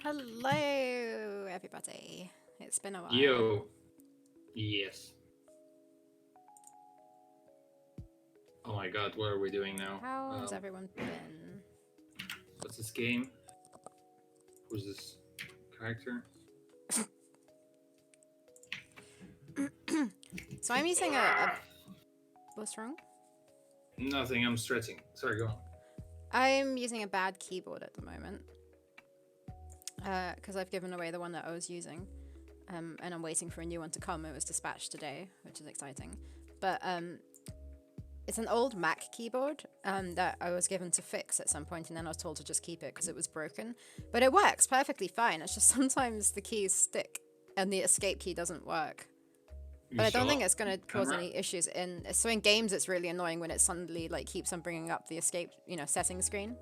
Hello, everybody. It's been a while. Yo. Yes. Oh my god, what are we doing now? How has everyone been? What's this game? Who's this character? So I'm using a... What's wrong? Nothing, I'm stretching. Sorry, go on. I'm using a bad keyboard at the moment. Because I've given away the one that I was using. And I'm waiting for a new one to come. It was dispatched today, which is exciting. But it's an old Mac keyboard that I was given to fix at some point, and then I was told to just keep it because it was broken. But it works perfectly fine. It's just sometimes the keys stick and the escape key doesn't work. But I don't think it's going to cause any issues so in games it's really annoying when it suddenly like keeps on bringing up the escape, settings screen.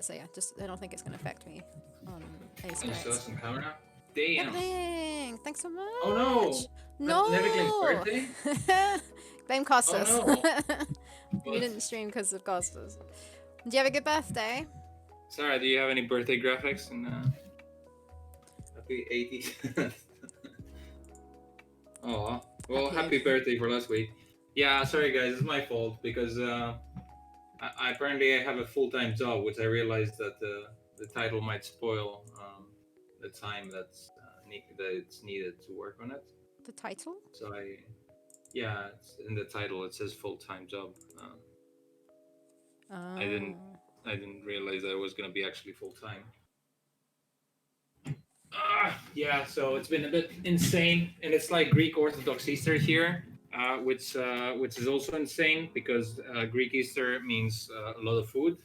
So yeah, I don't think it's going to affect me on any Can you show us some camera? Damn. Everything. Thanks so much. Oh no. No. Nevikling's birthday? Blame Costas. Oh no. We didn't stream because of Costas. Did you have a good birthday? Sarah, do you have any birthday graphics in happy 80s? Oh, well, happy birthday for last week. Yeah, sorry guys, it's my fault because I apparently have a full-time job, which I realized that the title might spoil the time that it's needed to work on it. The title? So it's in the title it says full-time job. I didn't realize that it was gonna be actually full-time. Yeah, so it's been a bit insane, and it's like Greek Orthodox Easter here, which is also insane because Greek Easter means a lot of food,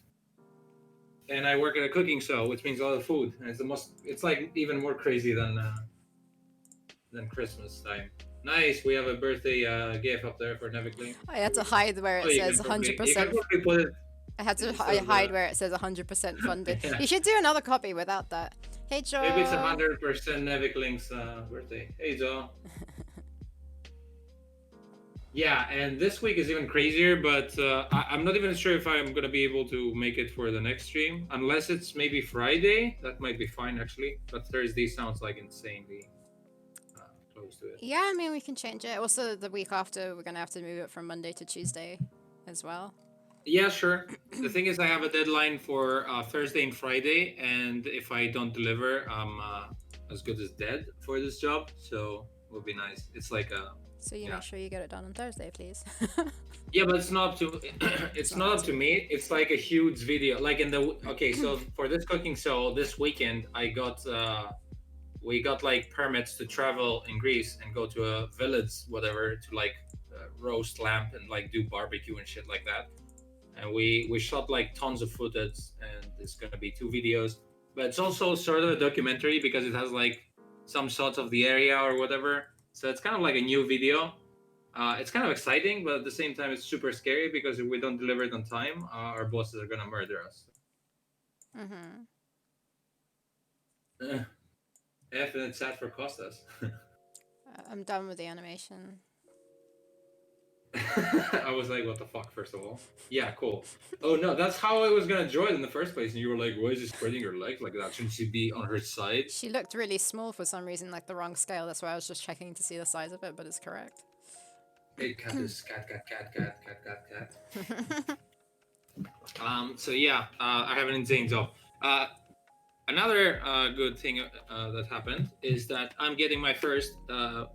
and I work at a cooking show, which means a lot of food, and it's like even more crazy than Christmas time. Nice, we have a birthday gift up there for Nevikling. I had to hide where it says 100%. I had to hide where it says 100% funded. Yeah. You should do another copy without that. Hey, Joe. Maybe it's 100% Nevikling's birthday. Hey, Joe. Yeah, and this week is even crazier, but I'm not even sure if I'm going to be able to make it for the next stream. Unless it's maybe Friday. That might be fine, actually. But Thursday sounds like insanely close to it. Yeah, I mean, we can change it. Also, the week after, we're going to have to move it from Monday to Tuesday as well. Yeah, sure. The thing is, I have a deadline for Thursday and Friday, and if I don't deliver, I'm as good as dead for this job. So it would be nice. It's like a. So you make sure you get it done on Thursday, please. Yeah, but it's not up to. It's not up to me. It's like a huge video. Like in the so for this cooking show this weekend, we got like permits to travel in Greece and go to a village, whatever, to like roast lamb and like do barbecue and shit like that. And we shot like tons of footage, and it's gonna be 2 videos. But it's also sort of a documentary because it has like some shots of the area or whatever. So it's kind of like a new video. It's kind of exciting, but at the same time, it's super scary because if we don't deliver it on time, our bosses are gonna murder us. F and it's sad for Costas. I'm done with the animation. I was like, what the fuck, first of all? Yeah, cool. Oh no, that's how I was gonna draw it in the first place, and you were like, why is she spreading her legs like that? Shouldn't she be on her side? She looked really small for some reason, like the wrong scale. That's why I was just checking to see the size of it, but it's correct. Hey, cat is cat. So yeah, I have an insane job. Another good thing that happened is that I'm getting my first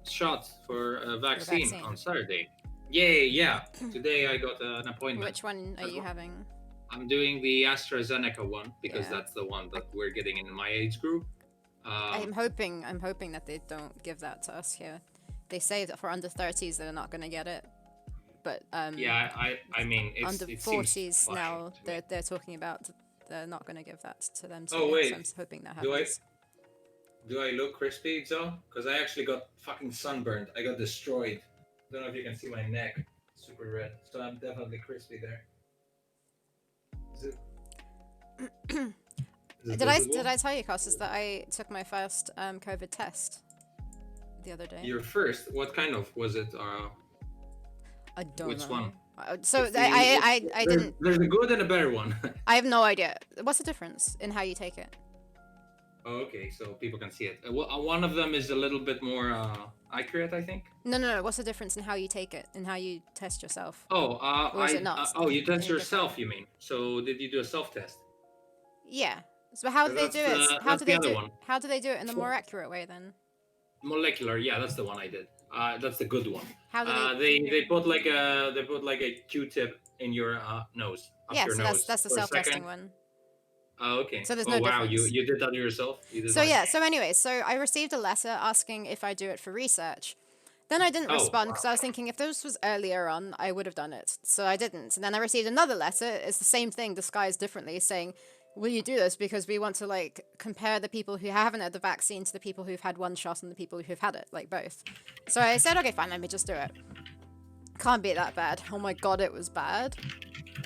shot for a vaccine on Saturday. Yay, yeah. Today I got an appointment. Which one are you having? I'm doing the AstraZeneca one because that's the one that we're getting in my age group. I'm hoping that they don't give that to us here. They say that for under 30s they're not going to get it. But yeah, I mean it's under 40s now they're talking about they're not going to give that to them. Oh wait, so I'm hoping that happens. Do I look crispy, Joe? Because I actually got fucking sunburned. I got destroyed. Don't know if you can see my neck, super red. So I'm definitely crispy there. Did I tell you, Costas, that I took my first COVID test the other day? Your first? What kind of was it? I don't know. Which one? So It's the I didn't. there's a good and a better one. I have no idea. What's the difference in how you take it? Oh, okay, so people can see it. One of them is a little bit more accurate, I think. No. What's the difference in how you take it and how you test yourself? Oh, Or is it not you test any different? yourself, you mean? So did you do a self test? Yeah. So how do they do it? How That's do the they other do? one. How do they do it in a more accurate way then? Molecular, yeah, that's the one I did. That's the good one. How do they? They put like a Q-tip in your nose, up Yeah. your So nose that's the for a self-testing second. one. Oh, okay. So there's Oh no wow, difference. you did that yourself? You did So like. yeah. So anyway, so I received a letter asking if I do it for research. Then I didn't Oh, respond wow. because I was thinking if this was earlier on, I would have done it. So I didn't. And then I received another letter. It's the same thing disguised differently, saying, "Will you do this because we want to like compare the people who haven't had the vaccine to the people who've had one shot and the people who've had it, like both." So I said, "Okay, fine, let me just do it." Can't be that bad. Oh my god, it was bad.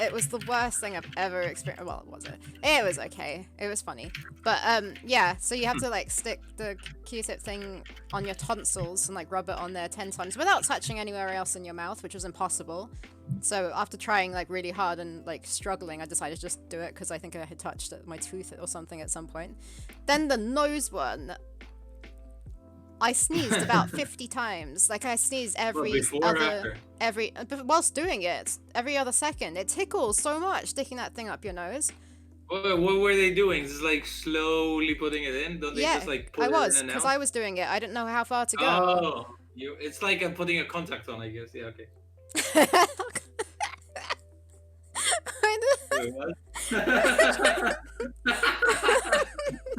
It was the worst thing I've ever experienced. Well, was it? It was okay. It was funny. But yeah. So you have to like stick the Q-tip thing on your tonsils and like rub it on there 10 times without touching anywhere else in your mouth, which was impossible. So after trying like really hard and like struggling, I decided to just do it because I think I had touched my tooth or something at some point. Then the nose one. I sneezed about 50 times. Like I sneezed but whilst doing it, every other second. It tickles so much sticking that thing up your nose. What were they doing? Just like slowly putting it in? Don't they just like put I it was, in and because out? I was doing it. I didn't know how far to go. Oh, it's like putting a contact on, I guess. Yeah, okay. Wait, what?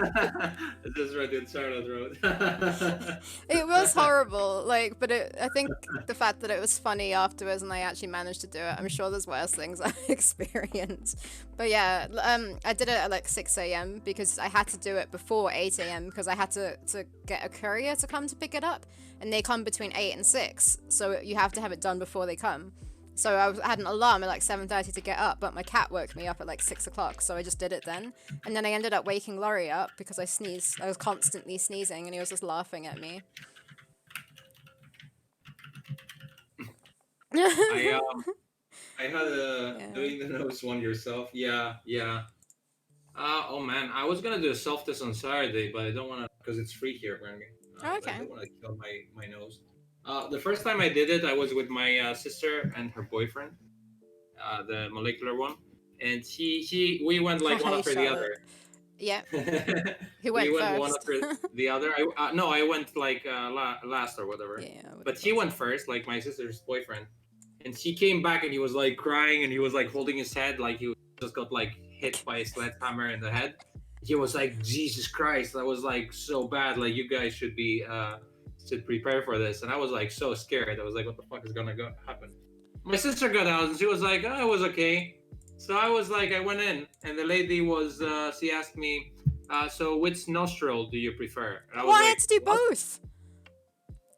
I just read it, Charlotte wrote. It was horrible, like, but I think the fact that it was funny afterwards and I actually managed to do it, I'm sure there's worse things I've experienced. But yeah, I did it at like 6 a.m. because I had to do it before 8 a.m. because I had to get a courier to come to pick it up, and they come between 8 and 6, so you have to have it done before they come. So I had an alarm at like 7:30 to get up, but my cat woke me up at like 6 o'clock, so I just did it then. And then I ended up waking Laurie up because I sneezed. I was constantly sneezing, and he was just laughing at me. I had doing the nose one yourself. Yeah. Oh man, I was gonna do a self test on Saturday, but I don't want to because it's free here apparently. Okay. I don't want to kill my nose. The first time I did it, I was with my sister and her boyfriend, the molecular one, and we went like one after the other. Yeah. Who went we went first? one after the other. I went like last or whatever. Yeah. But he went first, like my sister's boyfriend, and he came back and he was like crying and he was like holding his head like he just got like hit by a sledgehammer in the head. He was like, Jesus Christ, that was like so bad. Like you guys should prepare for this. And I was like so scared. I was like, what the fuck is gonna happen? My sister got out and she was like, oh, it was okay. So I was like, I went in and the lady was, she asked me, so which nostril do you prefer? And I was Well, I like, had to do both.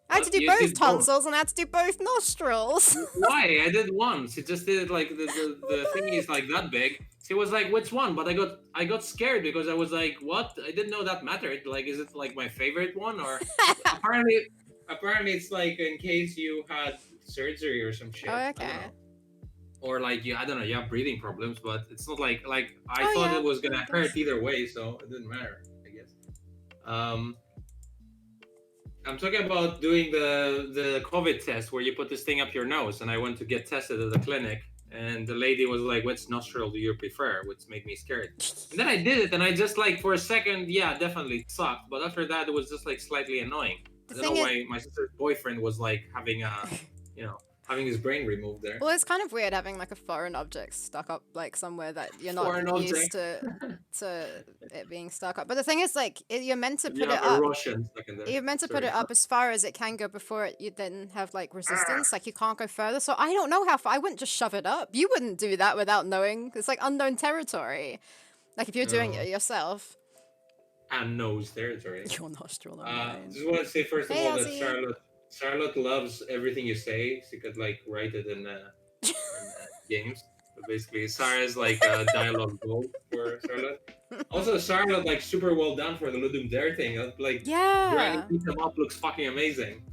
I had to do both tonsils and I had to do both nostrils. Why? I did one. She just did it like the thing is like that big. She was like, which one? But I got scared because I was like, what? I didn't know that mattered. Like, is it like my favorite one or apparently it's like in case you had surgery or some shit. Oh, okay. Or like I don't know, you have breathing problems, but it's not like I thought it was gonna hurt either way, so it didn't matter, I guess. I'm talking about doing the COVID test where you put this thing up your nose, and I went to get tested at the clinic, and the lady was like, "Which nostril do you prefer?" Which made me scared. And then I did it, and I just like for a second, yeah, definitely sucked. But after that, it was just like slightly annoying. I don't know why my sister's boyfriend was like having having his brain removed there. Well, it's kind of weird having like a foreign object stuck up like somewhere that you're not used to it being stuck up. But the thing is, like, you're meant to put it up. You're meant to put it up as far as it can go before you then have like resistance. Like you can't go further. So I don't know how far. I wouldn't just shove it up. You wouldn't do that without knowing. It's like unknown territory. Like if you're doing it yourself. Unknown territory. Your nostril. Just want to say first of all that Charlotte loves everything you say. She could like write it in games. But basically, Sarah's like a dialogue gold for Charlotte. Also, Charlotte like super well done for the Ludum Dare thing. Like, yeah, beat them up looks fucking amazing.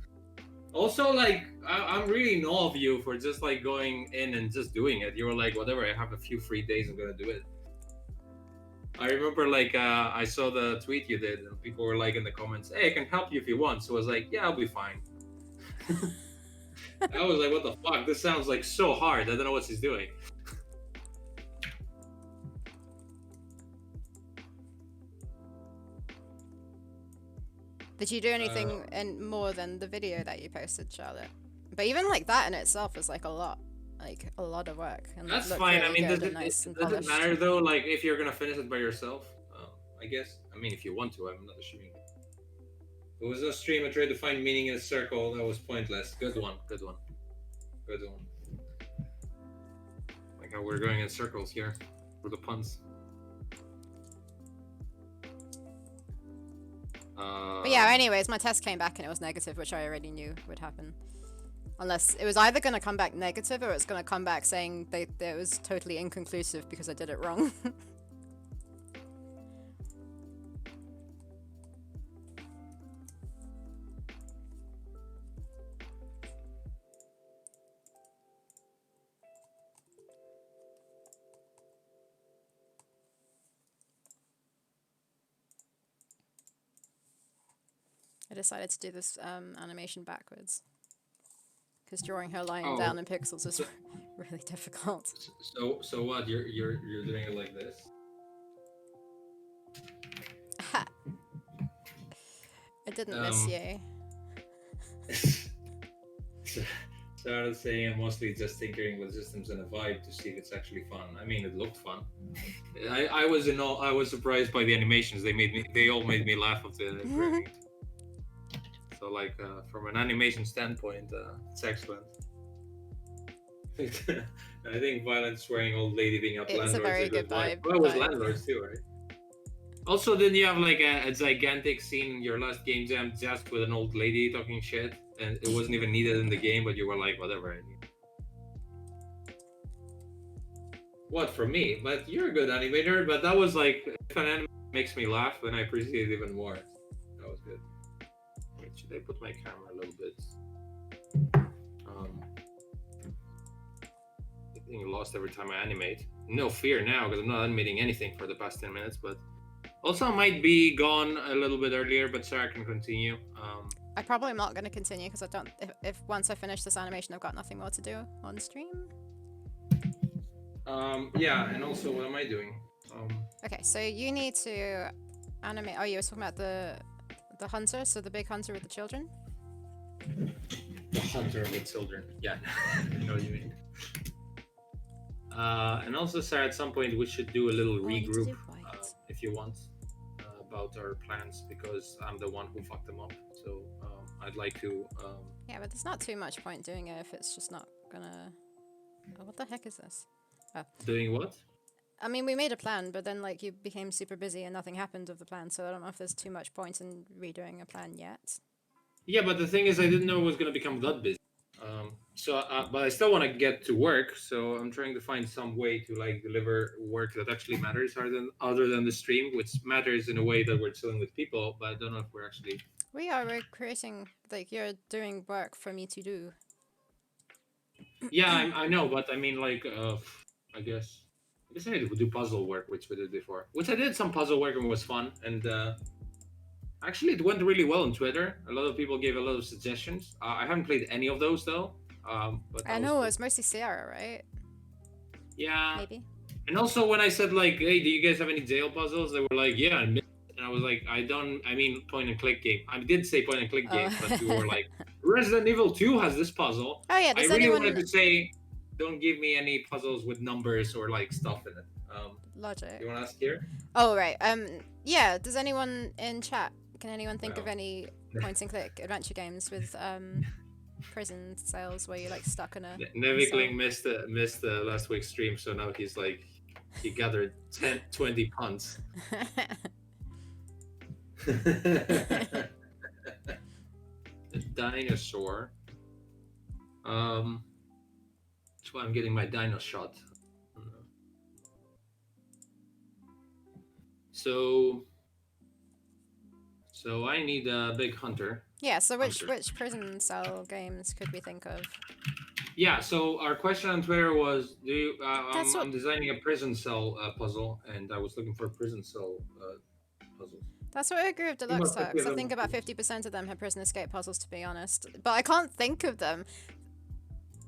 Also, like, I'm really in awe of you for just like going in and just doing it. You were like, whatever, I have a few free days, I'm gonna do it. I remember like I saw the tweet you did, and people were like in the comments, "Hey, I can help you if you want." So I was like, "Yeah, I'll be fine." I was like, "What the fuck? This sounds like so hard. I don't know what she's doing." Did you do anything Um, in more than the video that you posted, Charlotte? But even like that in itself is like a lot of work, and it that's looked fine. I really mean, good and nice and does it polished. matter though? Like, if you're gonna finish it by yourself, I guess. I mean, if you want to, I'm not assuming. It was no stream. I tried to find meaning in a circle. That was pointless. Good one. Good one. Good one. Like how we're going in circles here for the puns. But yeah, Um, anyways, my test came back and it was negative, which I already knew would happen. Unless it was either going to come back negative or it's going to come back saying that it was totally inconclusive because I did it wrong. I decided to do this animation backwards because drawing her lying oh, down in pixels is so, really difficult. so what? You're doing it like this? Ha! I didn't miss Um, you. so, so I was saying I'm mostly just tinkering with systems and a vibe to see if it's actually fun. I mean, it looked fun. I was in all. I was surprised by the animations. They all made me laugh of the programming. So like from an animation standpoint, it's excellent. I think violent swearing old lady being up It is a landlord's a very good good vibe. vibe. Well, it was landlords too, right? Also, didn't you have like a gigantic scene in your last game jam just with an old lady talking shit, and it wasn't even needed in the game, but you were like, whatever. What for me? But you're a good animator. But that was like, if an anime makes me laugh, then I appreciate it even more. That was good. Wait, should I put my camera a little bit? Um, getting lost every time I animate. No fear now because I'm not animating anything for the past 10 minutes. But also, I might be gone a little bit earlier, but Sarah can continue. I probably am not going to continue because I don't. If once I finish this animation, I've got nothing more to do on stream. Yeah, and also, what am I doing? Um, Okay, so you need to animate. Oh, you were talking about the hunter, so the big hunter with the children. the hunter of the children. Yeah, I know what you mean. And also, Sarah, at some point we should do a little Oh, I need to regroup do white. if you want about our plans because I'm the one who fucked them up. So I'd like to. Yeah, but there's not too much point doing it if it's just not gonna. Oh, what the heck is this? Oh, Doing what? I mean, we made a plan, but then like you became super busy and nothing happened of the plan. So I don't know if there's too much point in redoing a plan yet. Yeah, but the thing is, I didn't know it was gonna become that busy. But I still want to get to work, so I'm trying to find some way to like deliver work that actually matters, other than the stream, which matters in a way that we're chilling with people. But I don't know if we're actually. We're creating like you're doing work for me to do. Yeah, I know, but I mean, like, I guess, I need to do puzzle work, which we did before. Which I did some puzzle work and it was fun, and actually, it went really well on Twitter. A lot of people gave a lot of suggestions. I haven't played any of those though, but I that was know cool. it's mostly Sierra, right? Yeah, Maybe. and also when I said like, "Hey, do you guys have any jail puzzles?" They were like, "Yeah," and I was like, "I don't. I mean, point and click game. I did say point and click Oh. game, but people were like, Resident Evil 2 has this puzzle." Oh yeah. I Does really wanted anyone to say, "Don't give me any puzzles with numbers or like stuff in it." logic? You want to ask here? Oh right. Yeah. Does anyone in chat? Can anyone think of No. any point and click adventure games with prison cells where you're like stuck in a cell? Nevikling missed last week's stream, so now he's like he gathered 10, 20 punts. The dinosaur. That's why I'm getting my dino shot. So I need a big hunter. Yeah. So I'm which prison cell games could we think of? Yeah. So our question on Twitter was, do you, That's what I'm designing a prison cell puzzle, and I was looking for prison cell puzzles. That's what I agree with You Deluxe must have Turks. I given think them. about 50% of them have prison escape puzzles, to be honest. But I can't think of them.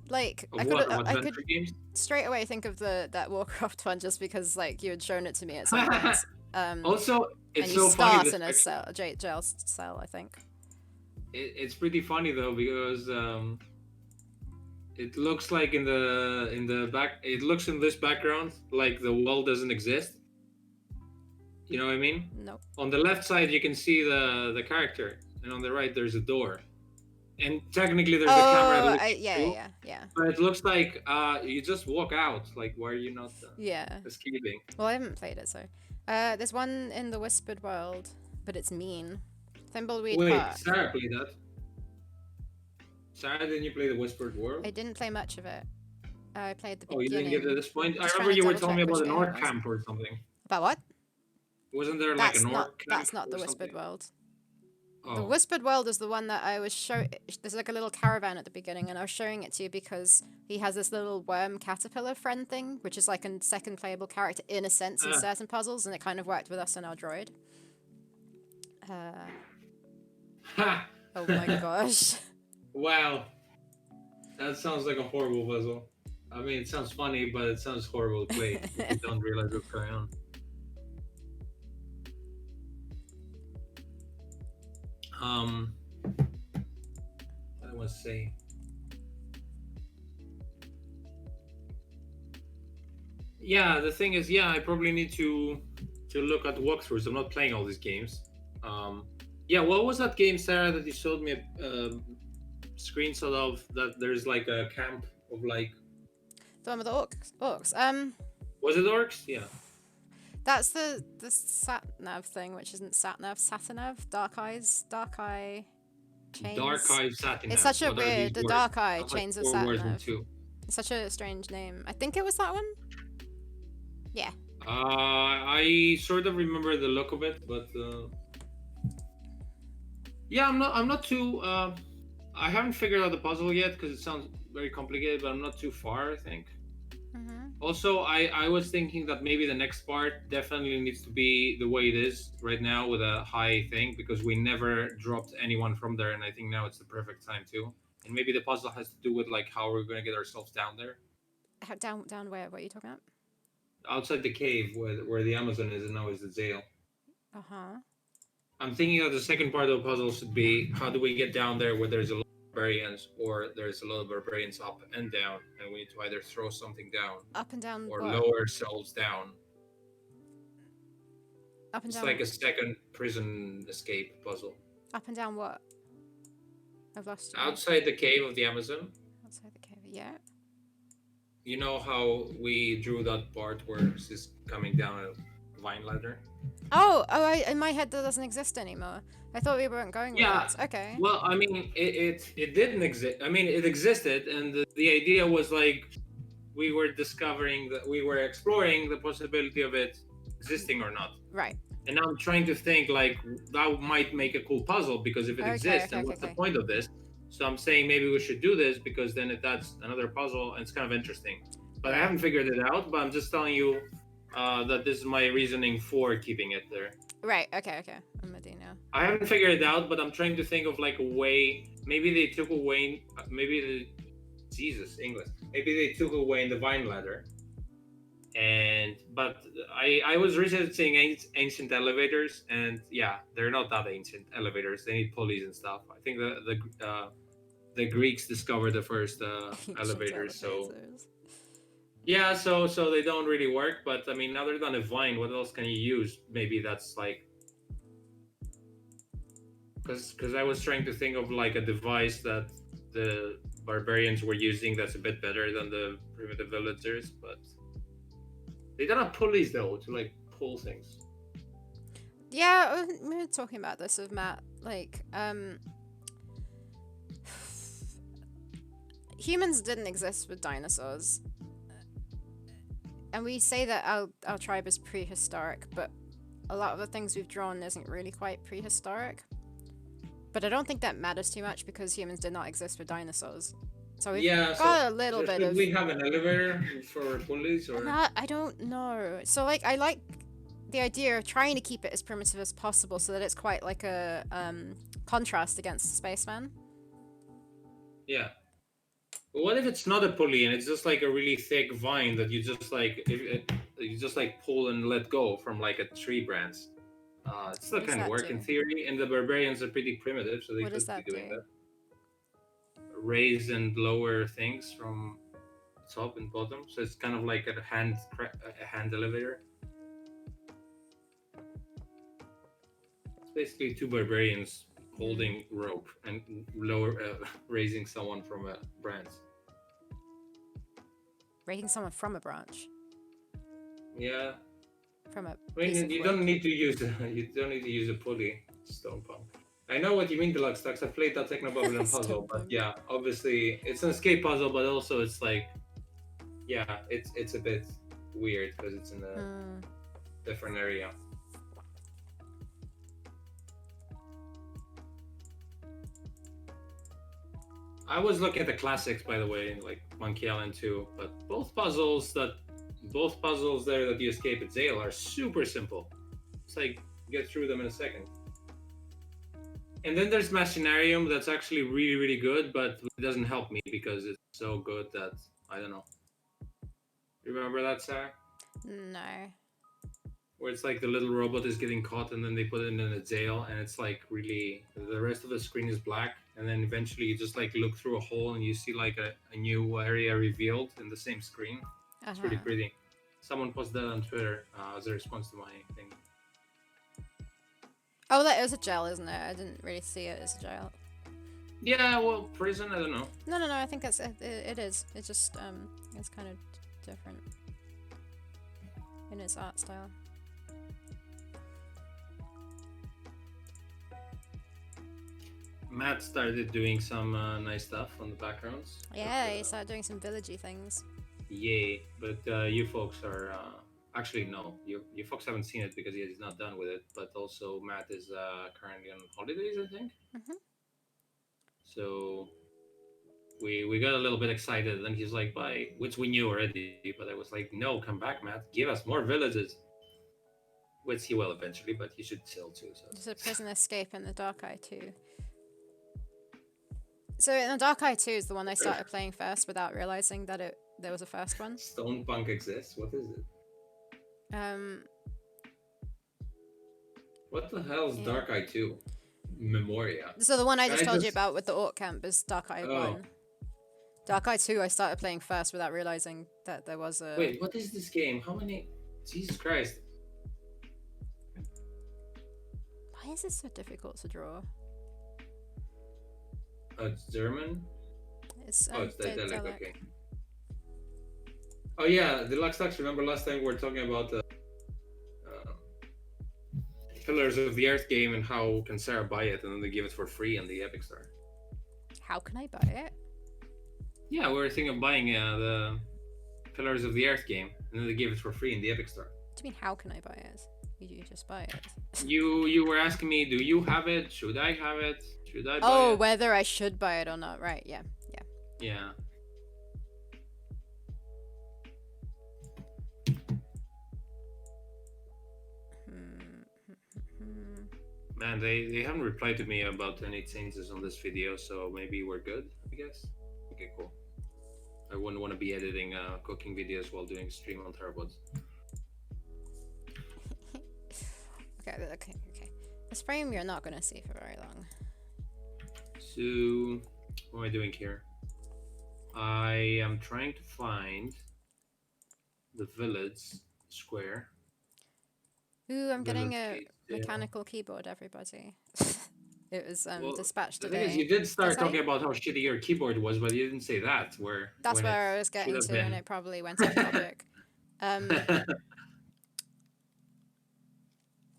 Like Of what? Of I could adventure games? straight away think of that Warcraft one just because like you had shown it to me at some point. Also, And it's you so funny. start This in a cell, a jail cell, I think. it's pretty funny though because it looks like in the back. It looks in this background like the wall doesn't exist. You know what I mean? Nope. On the left side, you can see the character, and on the right, there's a door. And technically, there's a camera Oh, looking too. yeah. But it looks like you just walk out. Like, why are you not Yeah. escaping? Well, I haven't played it, so. There's one in the Whispered World, but it's mean. Thimbleweed Wait, Park. Sarah played that. Sarah, didn't you play the Whispered World? I didn't play much of it. I played the Oh, you beginning. didn't get to this point? I Just trying remember to you were double telling me check which about an game it orc was. camp or something. About what? Wasn't there like an orc camp? That's not or the something? Whispered World. Oh. The Whispered World is the one that I was showing. There's like a little caravan at the beginning, and I was showing it to you because he has this little worm caterpillar friend thing, which is like a second playable character in a sense in certain puzzles, and it kind of worked with us and our droid. Ha! Oh my gosh. Wow. That sounds like a horrible puzzle. I mean, it sounds funny, but it sounds horrible to play if you don't realize what's going on. What I want to say. Yeah, the thing is, yeah, I probably need to look at walkthroughs. I'm not playing all these games. Yeah, what was that game, Sarah, that you showed me a screenshot of? That there's like a camp of like. The one with the orcs. Was it orcs? Yeah. That's the sat-nav thing, which isn't sat-nav, Sat-nav, Dark Eye chains. Dark Eye Satin. It's such a weird, the Dark Eye chains of Sat-nav. Two. It's such a strange name. I think it was that one. Yeah. I sort of remember the look of it, but yeah, I'm not too. I haven't figured out the puzzle yet because it sounds very complicated, but I'm not too far, I think. Also, I was thinking that maybe the next part definitely needs to be the way it is right now with a high thing because we never dropped anyone from there, and I think now it's the perfect time too. And maybe the puzzle has to do with like how we're gonna get ourselves down there. How, down where? What are you talking about? Outside the cave where the Amazon is and now is the jail. I'm thinking that the second part of the puzzle should be how do we get down there where there's a lot of barbarians or there's a lot of barbarians up and down and we need to either throw something down up and down or what? lower ourselves down. Up and it's down. Like a second prison escape puzzle. Up and down what? I've lost you. Outside the cave of the Amazon. Outside the cave, yeah. You know how we drew that part where she's coming down a vine ladder? In my head that doesn't exist anymore. I thought we weren't going with it. Okay. Well, I mean, it didn't exist. I mean, it existed, and the idea was like we were discovering that we were exploring the possibility of it existing or not. Right. And now I'm trying to think like that might make a cool puzzle because if it exists, then what's the point of this? So I'm saying maybe we should do this because then that's another puzzle and it's kind of interesting. But I haven't figured it out, but I'm just telling you that this is my reasoning for keeping it there. Right, okay. I'm with you now. I haven't figured it out, but I'm trying to think of like a way. Maybe they took away, maybe they took away the vine ladder. But I was researching ancient elevators, and yeah, they're not that ancient elevators. They need pulleys and stuff. I think the Greeks discovered the first elevators, so yeah, so they don't really work. But I mean, other than a vine, what else can you use? Maybe that's like because I was trying to think of like a device that the barbarians were using that's a bit better than the primitive villagers, but they don't have pulleys though to like pull things. Yeah, we were talking about this with Matt. Like, humans didn't exist with dinosaurs, and we say that our tribe is prehistoric, but a lot of the things we've drawn isn't really quite prehistoric. But I don't think that matters too much because humans did not exist with dinosaurs. So we've Yeah. So, got a little bit should of. we have an elevator for pulleys or? That I don't know. So like I like the idea of trying to keep it as primitive as possible so that it's quite like a contrast against the spaceman. Yeah. But what if it's not a pulley and it's just like a really thick vine that you just like you just like pull and let go from like a tree branch? It What still does kind of that work in do? theory, and the barbarians are pretty primitive, so they What does could be that doing do? that. Raise and lower things from top and bottom, so it's kind of like a hand elevator. It's basically two barbarians holding rope and lower raising someone from a branch. Raising someone from a branch, Yeah, from a I piece mean of you wood. don't need to use you don't need to use a pulley, stone punk. I know what you mean, Deluxe Stacks. I've played that Technobabylon puzzle, but Steampunk. yeah, obviously it's an escape puzzle, but also it's like, yeah, it's a bit weird because it's in a Hmm. different area. I was looking at the classics, by the way, like Monkey Island 2, but both puzzles there that you escape at Zale are super simple. It's like get through them in a second. And then there's Machinarium that's actually really, really good, but it doesn't help me because it's so good that I don't know. You remember that, Sarah? No. Where it's like the little robot is getting caught and then they put it in a jail and it's like really the rest of the screen is black and then eventually you just like look through a hole and you see like a new area revealed in the same screen. It's really Uh-huh. pretty. Someone posted that on Twitter as a response to my thing. Oh, that is a jail, isn't it? I didn't really see it as a jail. Yeah, well, prison, I don't know. No. I think it is. It's just it's kind of different in its art style. Matt started doing some nice stuff on the backgrounds. Yeah, But, he started doing some villagey things. yay! But you folks are actually no, you folks haven't seen it because he's not done with it. But also Matt is currently on holidays, I think. Mhm. So we got a little bit excited, and he's like, "Bye," which we knew already. But I was like, "No, come back, Matt. Give us more villages." Which he will eventually, but he should chill too. There's a prison escape in the Dark Eye 2. So in the Dark Eye 2 is the one I started playing first without realizing that there was a first one. Stone Punk exists. What is it? Um, What the hell is Yeah. Dark Eye 2? Memoria. so the one I Can just I told you just- about with the Orc Camp is Dark Eye Oh. 1. Dark Eye 2 I started playing first without realizing that there was a... Wait, what is this game? How many? Jesus Christ. Why is this so difficult to draw? Oh, it's German? It's Oh, it's Daedalic, Daedalic. okay. Oh yeah, Deluxe Stacks, remember last time we were talking about the Pillars of the Earth game and how can Sarah buy it and then they give it for free on the Epic Store. How can I buy it? Yeah, we were thinking of buying the Pillars of the Earth game and then they give it for free in the Epic Store. What do you mean, how can I buy it? You just buy it. You were asking me, do you have it? Should I have it? Should I buy Oh, it? whether I should buy it or not. Right, yeah. Yeah. Man, they haven't replied to me about any changes on this video, so maybe we're good, I guess. Okay, cool. I wouldn't want to be editing cooking videos while doing stream on Theropods. Okay. This frame you're not gonna see for very long. So, what am I doing here? I am trying to find the village square. Ooh, I'm getting a Village gate, mechanical keyboard, everybody. It was Well, dispatched the thing is, today. you did start Did I? talking about how shitty your keyboard was, but you didn't say that. That's when where it I was should getting have to, and been. it probably went off topic.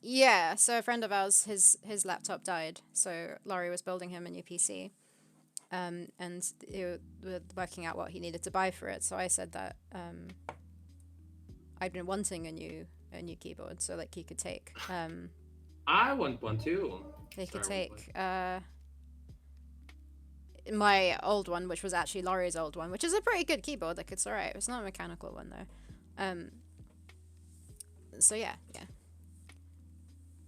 Yeah, so a friend of ours, his laptop died, so Laurie was building him a new PC, and we were working out what he needed to buy for it. So I said that I'd been wanting a new keyboard, so like he could take I want one too. they could Sorry, take my old one, which was actually Laurie's old one, which is a pretty good keyboard. Like, it's alright. It's not a mechanical one though. So yeah.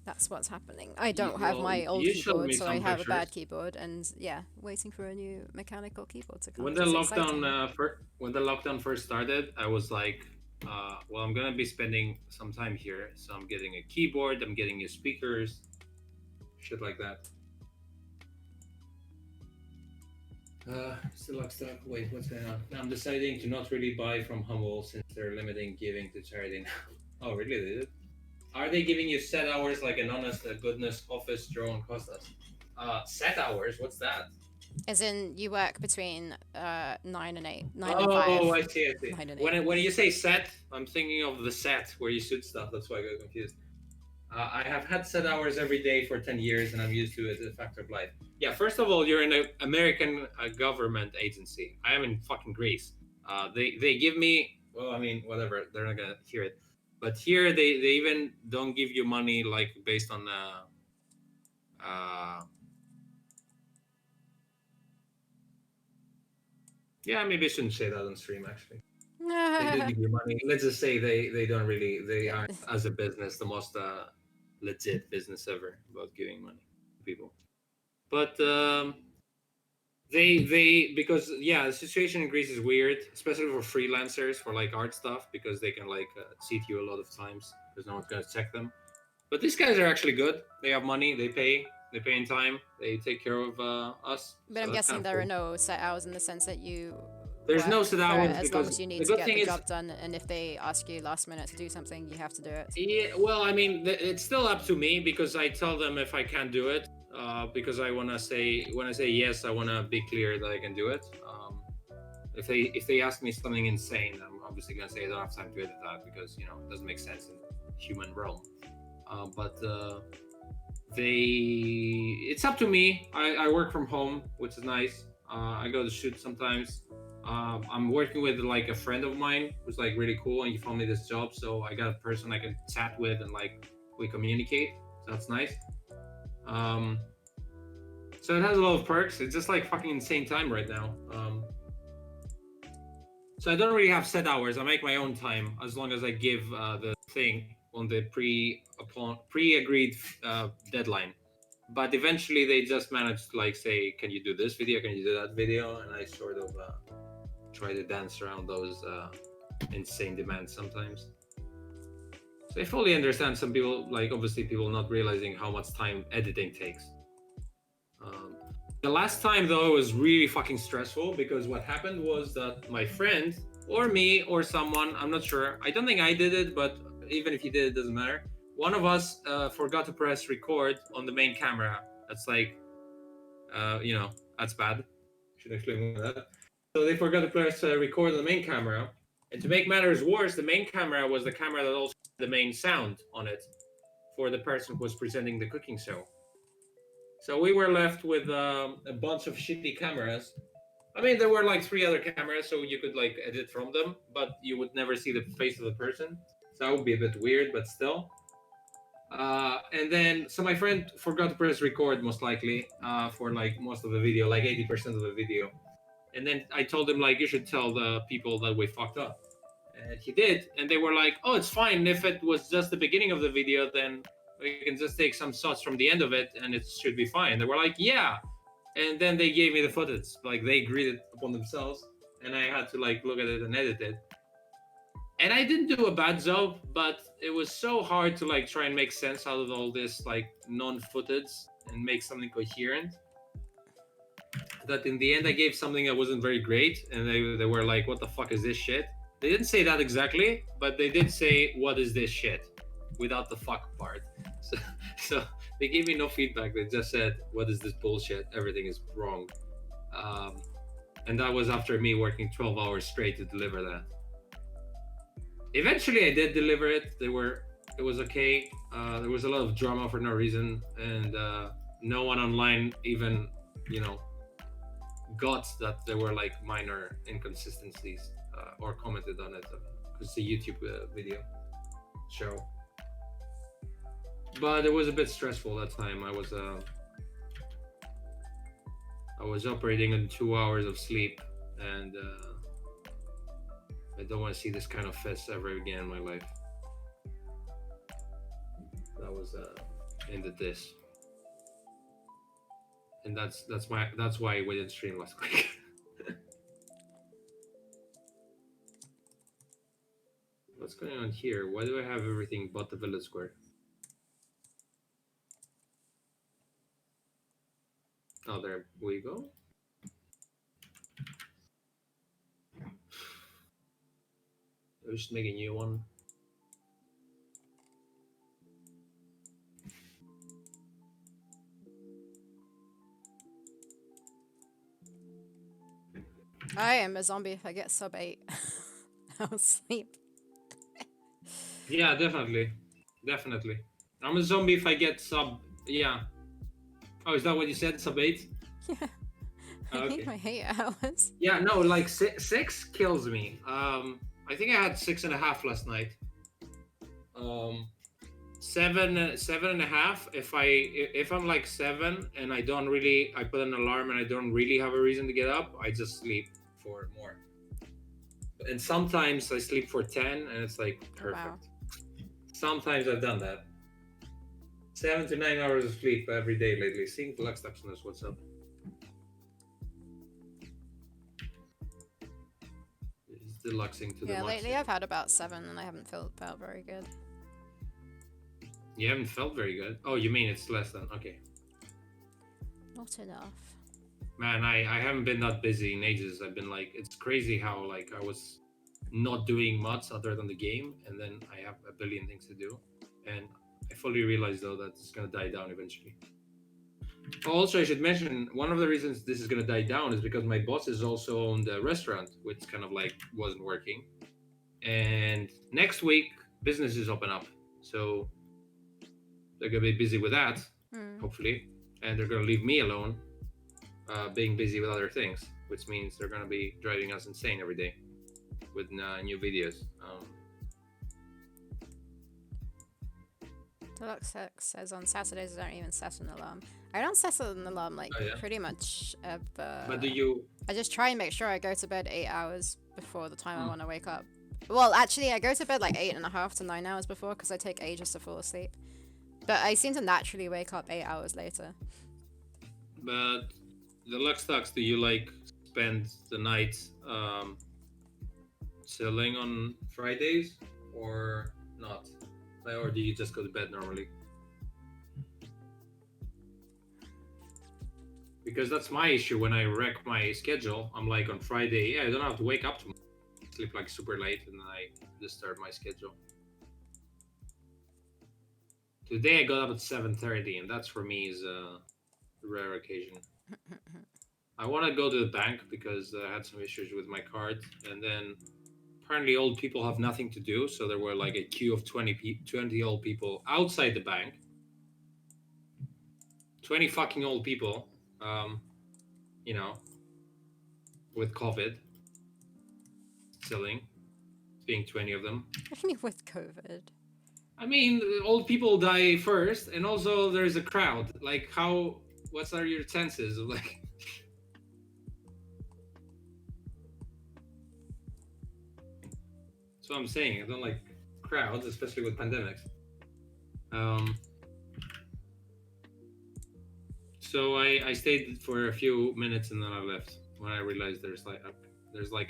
That's what's happening. I don't have my old You showed keyboard, me so I some have a bad pictures. keyboard, and yeah, waiting for a new mechanical keyboard to come. When Which the is lockdown exciting. when the lockdown first started, I was like, well, I'm gonna be spending some time here, so I'm getting a keyboard, I'm getting new speakers, shit like that. Still lock stock. Wait, what's going on? I'm deciding to not really buy from Humble since they're limiting giving to charity. Oh, really? They did? Are they giving you set hours like an honest goodness office drone cost us? Set hours? What's that? As in, you work between 9 and 8, 9 and 5, Oh, I see, I see. 9 and 8. When you say set, I'm thinking of the set where you shoot stuff. That's why I got confused. I have had set hours every day for 10 years and I'm used to it as a factor of life. Yeah, first of all, you're in an American government agency. I am in fucking Greece. They give me, well, I mean, whatever, they're not going to hear it. But here, they even don't give you money like based on, yeah, maybe I shouldn't say that on stream actually. They do give you money. Let's just say they don't really, they Yeah. aren't as a business the most legit business ever about giving money to people. But they because yeah, the situation in Greece is weird, especially for freelancers for like art stuff because they can like cheat you a lot of times because no one's gonna check them. But these guys are actually good. They have money. They pay in time. They take care of us. But So I'm that's kind guessing of there are cool. no set hours in the sense that you There's work no set for hours as long because as you need the to good get thing the is job done, and if they ask you last minute to do something, you have to do it. yeah, well, I mean, it's still up to me because I tell them if I can't do it. Because I wanna say when I say yes, I wanna be clear that I can do it. If they ask me something insane, I'm obviously gonna say I don't have time to edit that because you know it doesn't make sense in human realm. But they, it's up to me. I work from home, which is nice. I go to shoot sometimes. I'm working with like a friend of mine who's like really cool, and he found me this job, so I got a person I can chat with and like we communicate. So that's nice. Um, so it has a lot of perks. It's just like fucking insane time right now. So I don't really have set hours. I make my own time as long as I give the thing on the pre-agreed deadline. But eventually they just managed to like say, can you do this video? Can you do that video? And I sort of try to dance around those insane demands sometimes. So I fully understand some people, like obviously people not realizing how much time editing takes. The last time though it was really fucking stressful because what happened was that my friend or me or someone, I'm not sure, I don't think I did it, but even if you did, it doesn't matter. One of us forgot to press record on the main camera. That's like, you know, that's bad. Should explain that. So they forgot to press record on the main camera. And to make matters worse, the main camera was the camera that also had the main sound on it for the person who was presenting the cooking show. So we were left with a bunch of shitty cameras. I mean, there were like 3 other cameras, so you could like edit from them, but you would never see the face of the person. So that would be a bit weird, but still. And then, so my friend forgot to press record, most likely, for like most of the video, like 80% of the video. And then I told him like, you should tell the people that we fucked up. And he did, and they were like, "Oh, it's fine. If it was just the beginning of the video, then we can just take some shots from the end of it, and it should be fine." They were like, "Yeah," and then they gave me the footage. Like they agreed it upon themselves, and I had to like look at it and edit it. And I didn't do a bad job, but it was so hard to like try and make sense out of all this like non-footage and make something coherent that in the end I gave something that wasn't very great, and they were like, "What the fuck is this shit?" They didn't say that exactly, but they did say, "What is this shit?" without the fuck part. So, so they gave me no feedback. They just said, "What is this bullshit? Everything is wrong." Um, and that was after me working 12 hours straight to deliver that. Eventually, I did deliver it. It was okay. There was a lot of drama for no reason, and no one online even, you know, got that there were like minor inconsistencies or commented on it because it's a YouTube video show. But it was a bit stressful that time. I I was operating on 2 hours of sleep, and I don't want to see this kind of fest ever again in my life. That was ended this, and that's why we didn't stream last week. What's going on here? Why do I have everything but the village square? Oh, there we go. Let's just make a new one. I am a zombie if I get sub 8 hours sleep. Yeah, definitely. I'm a zombie if I get sub. Yeah. Oh, is that what you said? Sub 8? Yeah. I need my 8 hours. Yeah, no, like six kills me. I think I had 6.5 last night. 7.5. If I'm like 7 and I put an alarm and I don't really have a reason to get up, I just sleep for more. And sometimes I sleep for 10 and it's like perfect. Wow. Sometimes I've done that. 7 to 9 hours of sleep every day lately. Seeing Deluxe Tuxness, what's up? It's deluxing to the max. Lately I've had about 7 and I haven't felt very good. You haven't felt very good? Oh, you mean it's less than? Okay. Not enough. Man, I haven't been that busy in ages. I've been like, it's crazy how like I was not doing much other than the game, and then I have a billion things to do. And I fully realize though that it's gonna die down eventually. Also, I should mention one of the reasons this is gonna die down is because my boss is also owned a restaurant, which kind of like wasn't working. And next week businesses open up, so they're gonna be busy with that, hopefully, and they're gonna leave me alone, being busy with other things, which means they're gonna be driving us insane every day with new videos. Deluxe X says on Saturdays I don't even set an alarm. I don't set an alarm like pretty much ever. But do you? I just try and make sure I go to bed 8 hours before the time I want to wake up. Well, actually, I go to bed like 8.5 to 9 hours before because I take ages to fall asleep. But I seem to naturally wake up 8 hours later. But Deluxe Tux, do you like spend the night chilling on Fridays or not? Or do you just go to bed normally? Because that's my issue when I wreck my schedule. I'm like on Friday, I don't have to wake up tomorrow. Sleep like super late and then I disturb my schedule. Today I got up at 7:30 and that's for me is a rare occasion. I want to go to the bank because I had some issues with my card, and then apparently old people have nothing to do, so there were like a queue of 20 old people outside the bank. 20 fucking old people, with COVID, chilling, being 20 of them. What do you mean with COVID? I mean, old people die first, and also there's a crowd. Like, what are your chances of like? That's what I'm saying. I don't like crowds, especially with pandemics. So I stayed for a few minutes and then I left when I realized there's like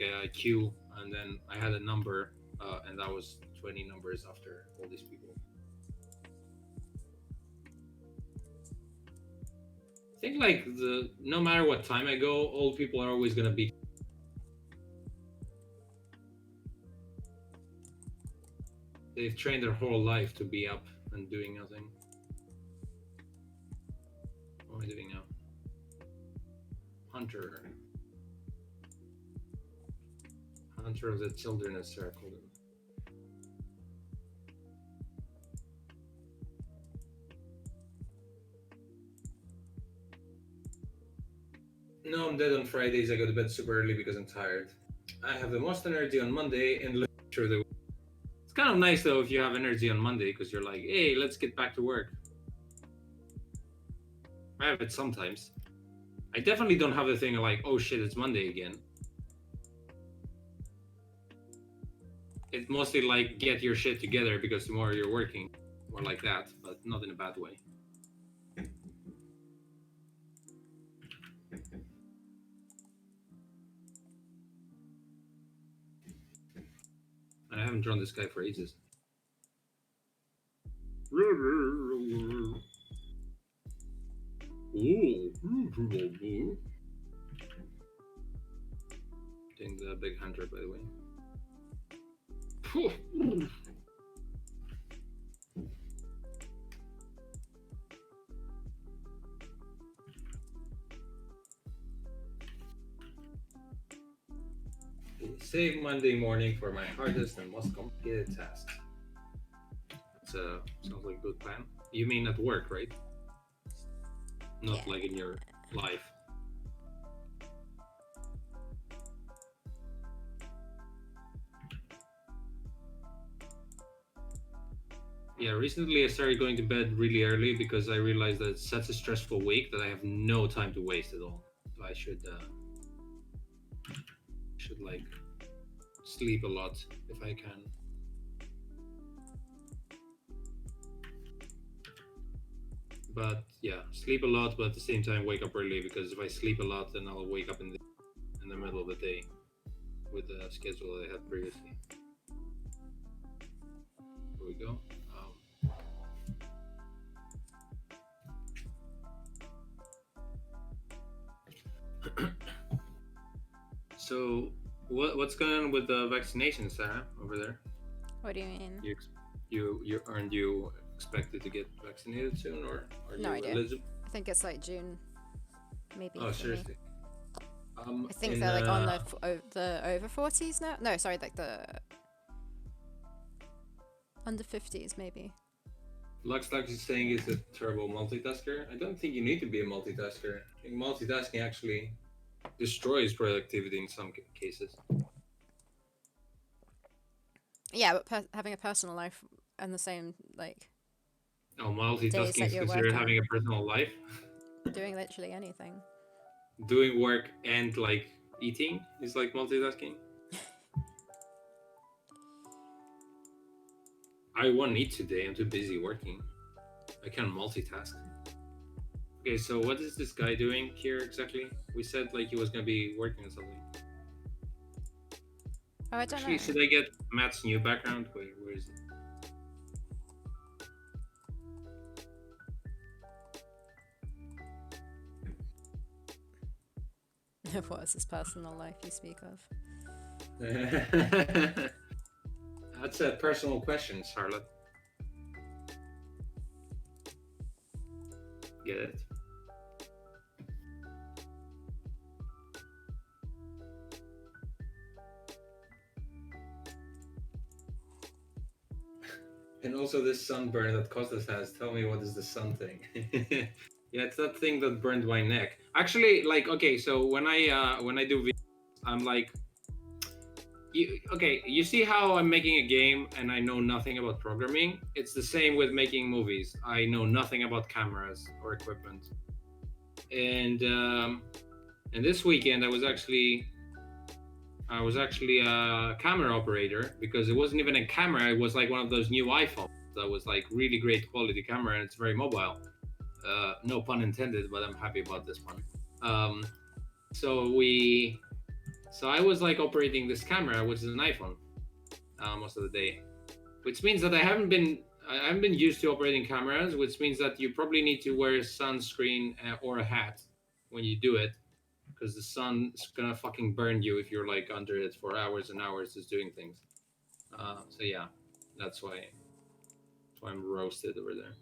a queue, and then I had a number, and that was 20 numbers after all these people. I think like no matter what time I go, old people are always gonna be. They've trained their whole life to be up and doing nothing. What am I doing now? Hunter of the Children's Circle. No, I'm dead on Fridays. I go to bed super early because I'm tired. I have the most energy on Monday and through the. It's kind of nice though if you have energy on Monday because you're like, hey, let's get back to work. I have it sometimes. I definitely don't have the thing of like, oh shit, it's Monday again. It's mostly like get your shit together because tomorrow you're working, or like that, but not in a bad way. And I haven't drawn this guy for ages. Ooh. Getting the big hunter, by the way. Save Monday morning for my hardest and most complicated task. Sounds like a good plan. You mean at work, right? Not like in your life. Yeah, recently I started going to bed really early because I realized that it's such a stressful week that I have no time to waste at all. So I should like sleep a lot if I can. But yeah, sleep a lot, but at the same time wake up early, because if I sleep a lot, then I'll wake up in the middle of the day with the schedule that I had previously. Here we go. So what's going on with the vaccination, Sarah, over there? What do you mean? You expected to get vaccinated soon, or are No you idea. eligible? I think it's like June, maybe. Oh, seriously? I think they're like on the over 40s now. No, sorry, like the under 50s maybe. Lux is saying he's a terrible multitasker. I don't think you need to be a multitasker. I think multitasking actually destroys productivity in some cases. Yeah, but having a personal life and the same like. Oh, multitasking is considered having a personal life. Doing literally anything. Doing work and like eating is like multitasking. I won't eat today. I'm too busy working. I can't multitask. Okay, so what is this guy doing here exactly? We said like he was gonna be working on something. Oh, I don't Actually, know. should I get Matt's new background? Wait, where is it? What is this personal life you speak of? That's a personal question, Charlotte. Get it? And also this sunburn that Costas has. Tell me, what is the sun thing? Yeah, it's that thing that burned my neck. Actually, like, okay, so when I do videos, I'm like, you see how I'm making a game and I know nothing about programming? It's the same with making movies. I know nothing about cameras or equipment. And this weekend I was actually a camera operator, because it wasn't even a camera. It was like one of those new iPhones that was like really great quality camera, and it's very mobile. No pun intended, but I'm happy about this one. So I was like operating this camera, which is an iPhone, most of the day, which means that I haven't been used to operating cameras, which means that you probably need to wear sunscreen or a hat when you do it, because the sun's gonna fucking burn you if you're like under it for hours and hours just doing things. So yeah, that's why I'm roasted over there.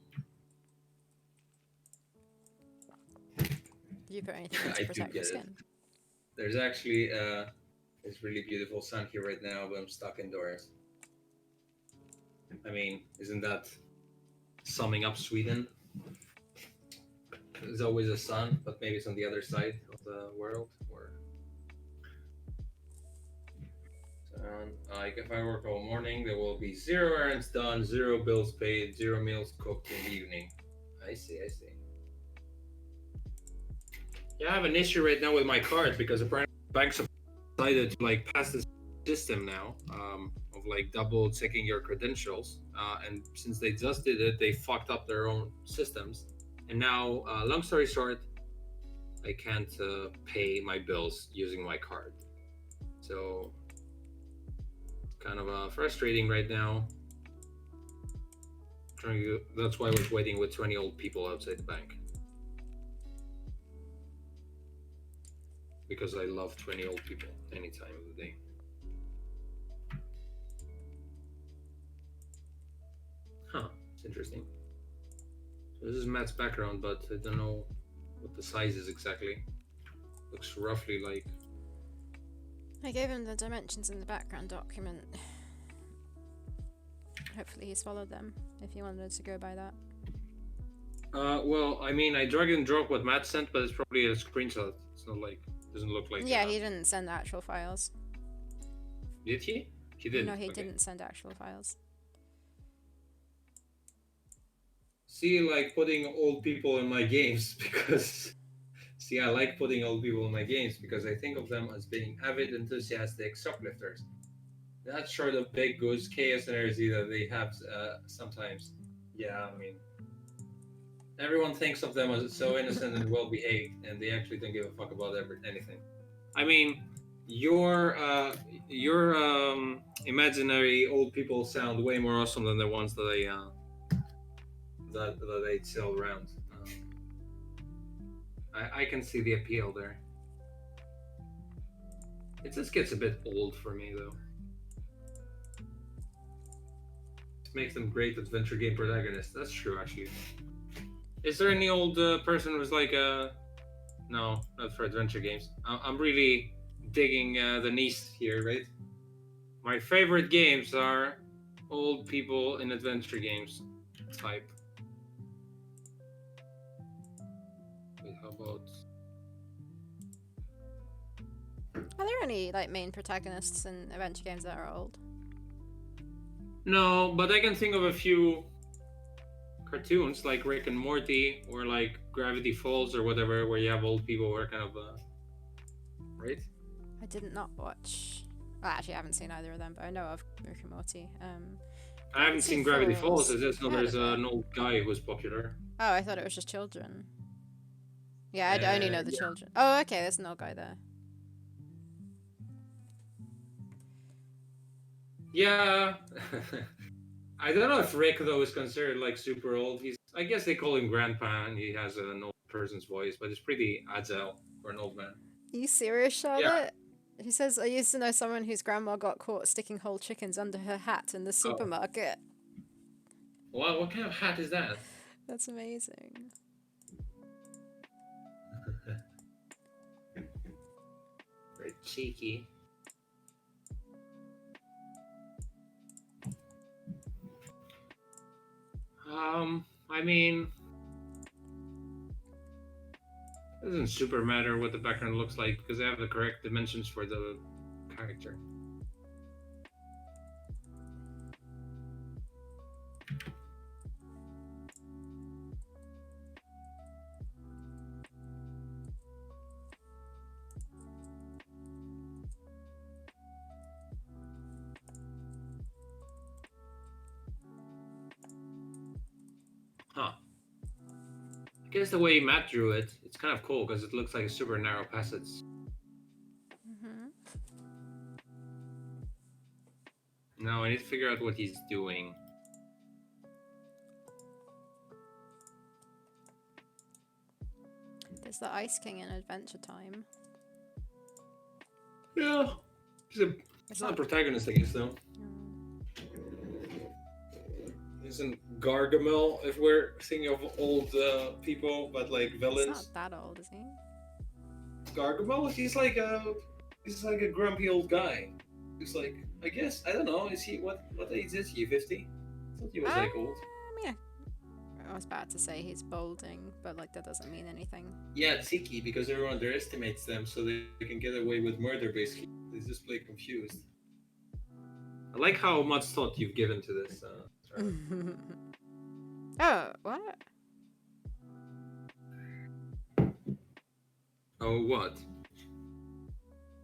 Do you put anything to protect your skin? There's actually this really beautiful sun here right now, but I'm stuck indoors. I mean, isn't that summing up Sweden? There's always a sun, but maybe it's on the other side of the world. Like if I work all morning, there will be 0 errands done, 0 bills paid, 0 meals cooked in the evening. I see. Yeah, I have an issue right now with my card because apparently banks have decided to like pass this system now of like double checking your credentials. And since they just did it, they fucked up their own systems. And now, long story short, I can't pay my bills using my card. So kind of frustrating right now. That's why I was waiting with 20 old people outside the bank. Because I love 20 old people any time of the day. Huh, it's interesting. So this is Matt's background, but I don't know what the size is exactly. Looks roughly like. I gave him the dimensions in the background document. Hopefully he's followed them, if he wanted to go by that. Well, I mean, I drag and drop what Matt sent, but it's probably a screenshot. It's not like, doesn't look like. Yeah, he didn't send the actual files. Did he? He didn't. No, he Okay. didn't send actual files. See, like putting old people in my games because. See, I like putting old people in my games because I think of them as being avid, enthusiastic shoplifters. That sort of big goose chaos energy that they have sometimes. Yeah, I mean, everyone thinks of them as so innocent and well behaved, and they actually don't give a fuck about anything. I mean, your imaginary old people sound way more awesome than the ones that I sell around. I can see the appeal there. It just gets a bit old for me though. It makes them great adventure game protagonists. That's true, actually. Is there any old person who's like no, not for adventure games. I'm really digging the niche here, right? My favorite games are old people in adventure games type. Wait, how about? Are there any like main protagonists in adventure games that are old? No, but I can think of a few cartoons like Rick and Morty or like Gravity Falls or whatever, where you have old people who are kind of right. I did not watch. Well, actually, I haven't seen either of them, but I know of Rick and Morty. I haven't seen Gravity Falls. I Falls. just know Heard there's of it. an old guy who's popular. Oh, I thought it was just children. Yeah, I only know the Yeah. children. Oh, okay, there's an old guy there. Yeah. I don't know if Rick though is considered like super old. I guess they call him grandpa and he has an old person's voice, but it's pretty agile for an old man. Are you serious, Yeah. Charlotte? He says, I used to know someone whose grandma got caught sticking whole chickens under her hat in the supermarket. Wow, what kind of hat is that? That's amazing. Very cheeky. I mean, it doesn't super matter what the background looks like because I have the correct dimensions for the character. Huh. I guess the way Matt drew it, it's kind of cool because it looks like a super narrow passage. Mm-hmm. Now I need to figure out what he's doing. There's the Ice King in Adventure Time. Yeah. He's not a protagonist, I guess, though. Isn't Gargamel, if we're thinking of old people, but like villains? He's not that old, is he? Gargamel, he's like a grumpy old guy. He's like, I guess, I don't know. Is he what age is he? 50? I thought he was like old. I mean, I was about to say he's balding, but like that doesn't mean anything. Yeah, Tiki, because everyone underestimates them, so they can get away with murder. Basically, they just play confused. I like how much thought you've given to this. Oh, what? Oh, what?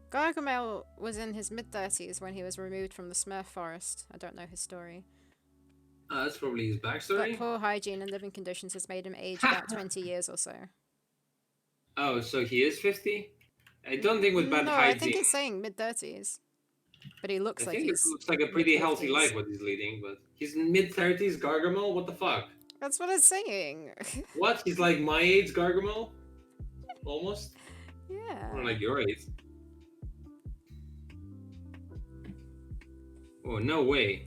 Gargamel was in his mid-30s when he was removed from the Smurf forest. I don't know his story. That's probably his But backstory. poor hygiene and living conditions has made him age about 20 years or so. Oh, so he is 50? I don't think with bad No, I think hygiene. it's saying mid-30s. But he I looks like think it he's looks like a pretty healthy mid-50s. life what he's leading, but he's mid-30s Gargamel? What the fuck? That's what it's saying. What? He's like my age Gargamel? Almost? Or Yeah. like your age. Oh, no way.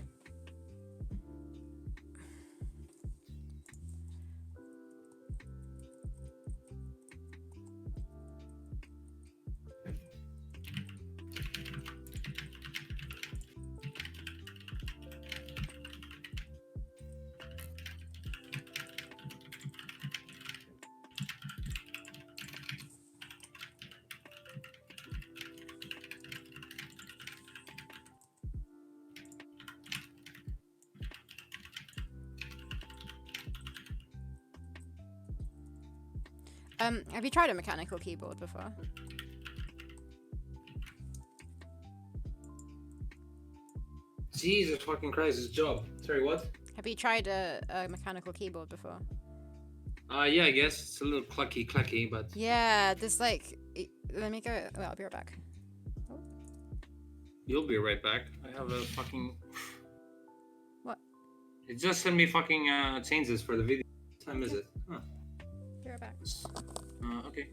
Have you tried a mechanical keyboard before? Jesus fucking Christ, his job. Sorry, what? Have you tried a mechanical keyboard before? Yeah, I guess. It's a little clucky, but... Yeah, there's like... Let me go... Well, I'll be right back. You'll be right back. I have a fucking... What? It just sent me fucking changes for the video. What time is it? Huh. Be right back. Okay.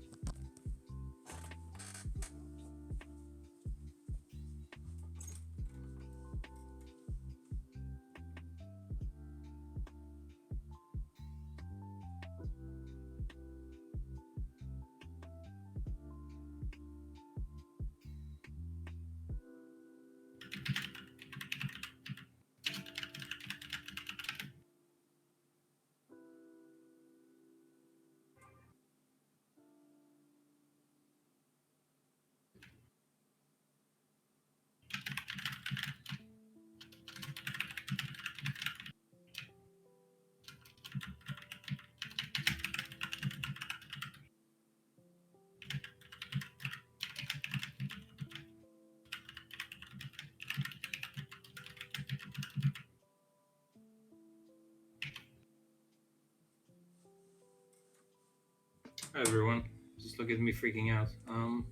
Hi everyone. Just look at me freaking out. I'm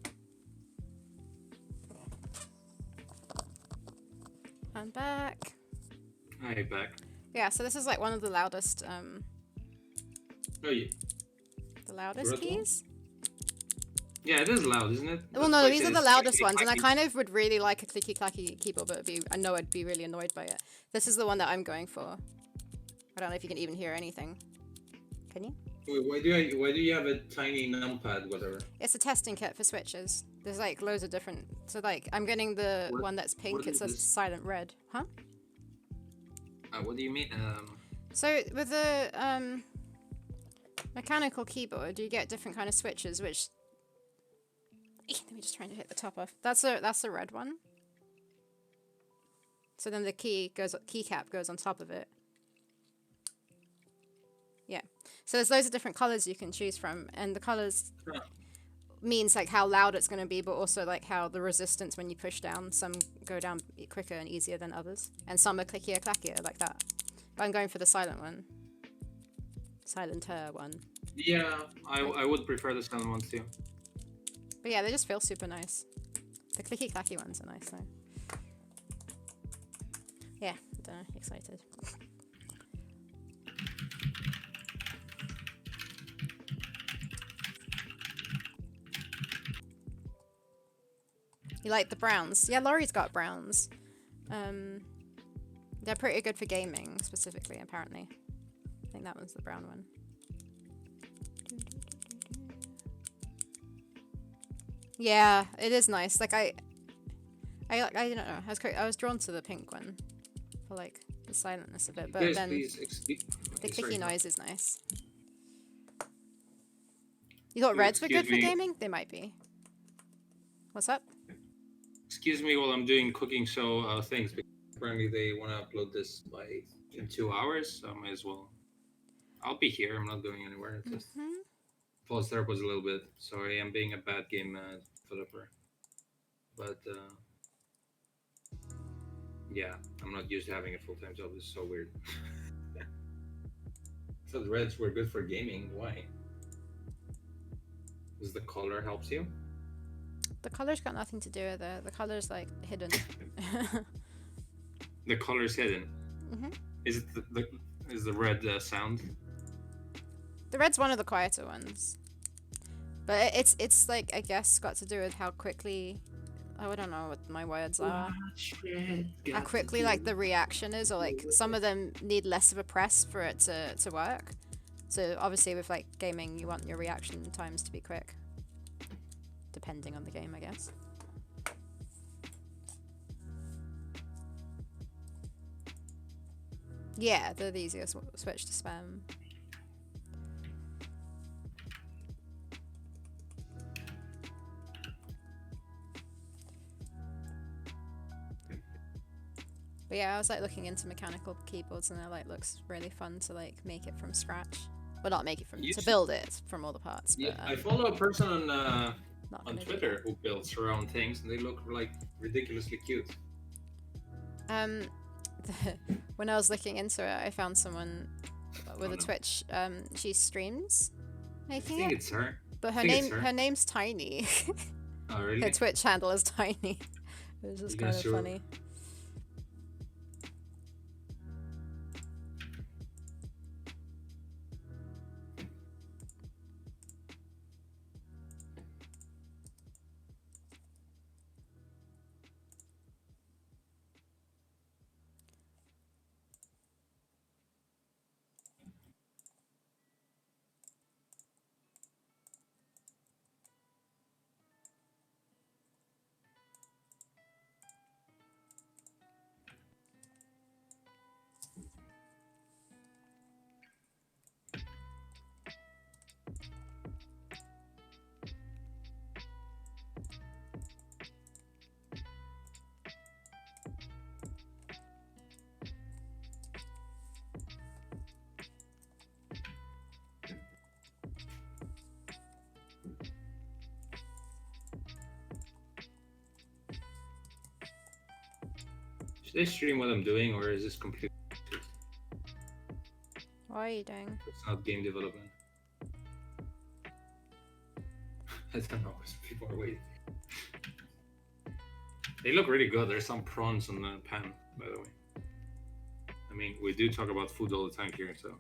back. Hi, back. Yeah, so this is like one of the loudest, Oh, yeah. the loudest Red one? keys. Yeah, it is loud, isn't it? Well, no, these are the loudest ones, and I kind of would really like a clicky clacky keyboard, but I know I'd be really annoyed by it. This is the one that I'm going for. I don't know if you can even hear anything. Can you? Wait, why do you have a tiny numpad, whatever? It's a testing kit for switches. There's like loads of different. So like, I'm getting the one that's pink. what It is says this? silent red. Huh? What do you mean? So with the mechanical keyboard, you get different kind of switches, which. Let me just try to hit the top off. That's a red one. So then the keycap goes on top of it. Yeah. So there's loads of different colors you can choose from, and the colors means like how loud it's going to be, but also like how the resistance when you push down. Some go down quicker and easier than others, and some are clickier, clackier like that. But I'm going for the silent one. Silenter one. Yeah, I would prefer the silent ones too. But yeah, they just feel super nice. The clicky clacky ones are nice though. Yeah, I don't know, excited. You like the browns? Yeah, Laurie's got browns. They're pretty good for gaming, specifically, apparently. I think that one's the brown one. Yeah, it is nice. Like I don't know. I was drawn to the pink one for like the silentness of it, but Yes, then please the sorry, clicky no. noise is nice. You thought reds were good for gaming? They might be. What's up? Excuse me while I'm doing cooking show things. Because apparently they want to upload this in 2 hours, so I might as well. I'll be here. I'm not going anywhere. Just Pause Theropods a little bit. Sorry, I'm being a bad game developer. But yeah, I'm not used to having a full time job. This is so weird. So the reds were good for gaming. Why? Because the color helps you. The color's got nothing to do with it. The color's like hidden. The color's hidden. Hmm. Is it is the red sound? The red's one of the quieter ones, but it's like I guess got to do with how quickly. Oh, I don't know what my words are. How quickly like the reaction is, or like some of them need less of a press for it to work. So obviously with like gaming, you want your reaction times to be quick, depending on the game, I guess. Yeah, they're the easiest switch to spam. But yeah, I was like looking into mechanical keyboards, and it like looks really fun to like make it from scratch. Well, not make it from to build it from all the parts. But, Yeah, I follow a person on not Twitter who builds her own things, and they look like ridiculously cute. When I was looking into it, I found someone with a Twitch. She streams making I think it, it's her. but her name's Tiny. Oh really? Her Twitch handle is Tiny. It was just kind of funny. Should I stream what I'm doing, or is this completely? What are you doing? It's not game development. I don't know, because people are waiting. They look really good. There's some prawns on the pan, by the way. I mean, we do talk about food all the time here, so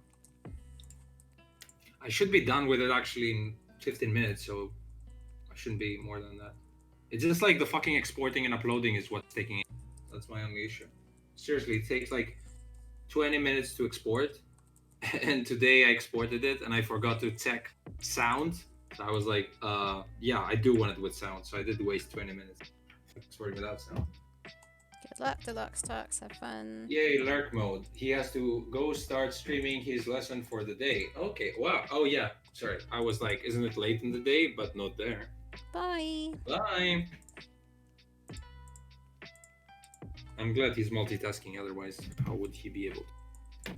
I should be done with it actually in 15 minutes, so I shouldn't be more than that. It's just like the fucking exporting and uploading is what's taking it. That's my only issue. Seriously, it takes like 20 minutes to export, and today I exported it and I forgot to check sound. So I was like, yeah, I do want it with sound, so I did waste 20 minutes exporting without sound. Good luck, Deluxe Talks. Have fun. Yay, lurk mode. He has to go start streaming his lesson for the day. Okay, wow. Oh yeah, sorry. I was like, isn't it late in the day? But not there. Bye. Bye. I'm glad he's multitasking, otherwise how would he be able to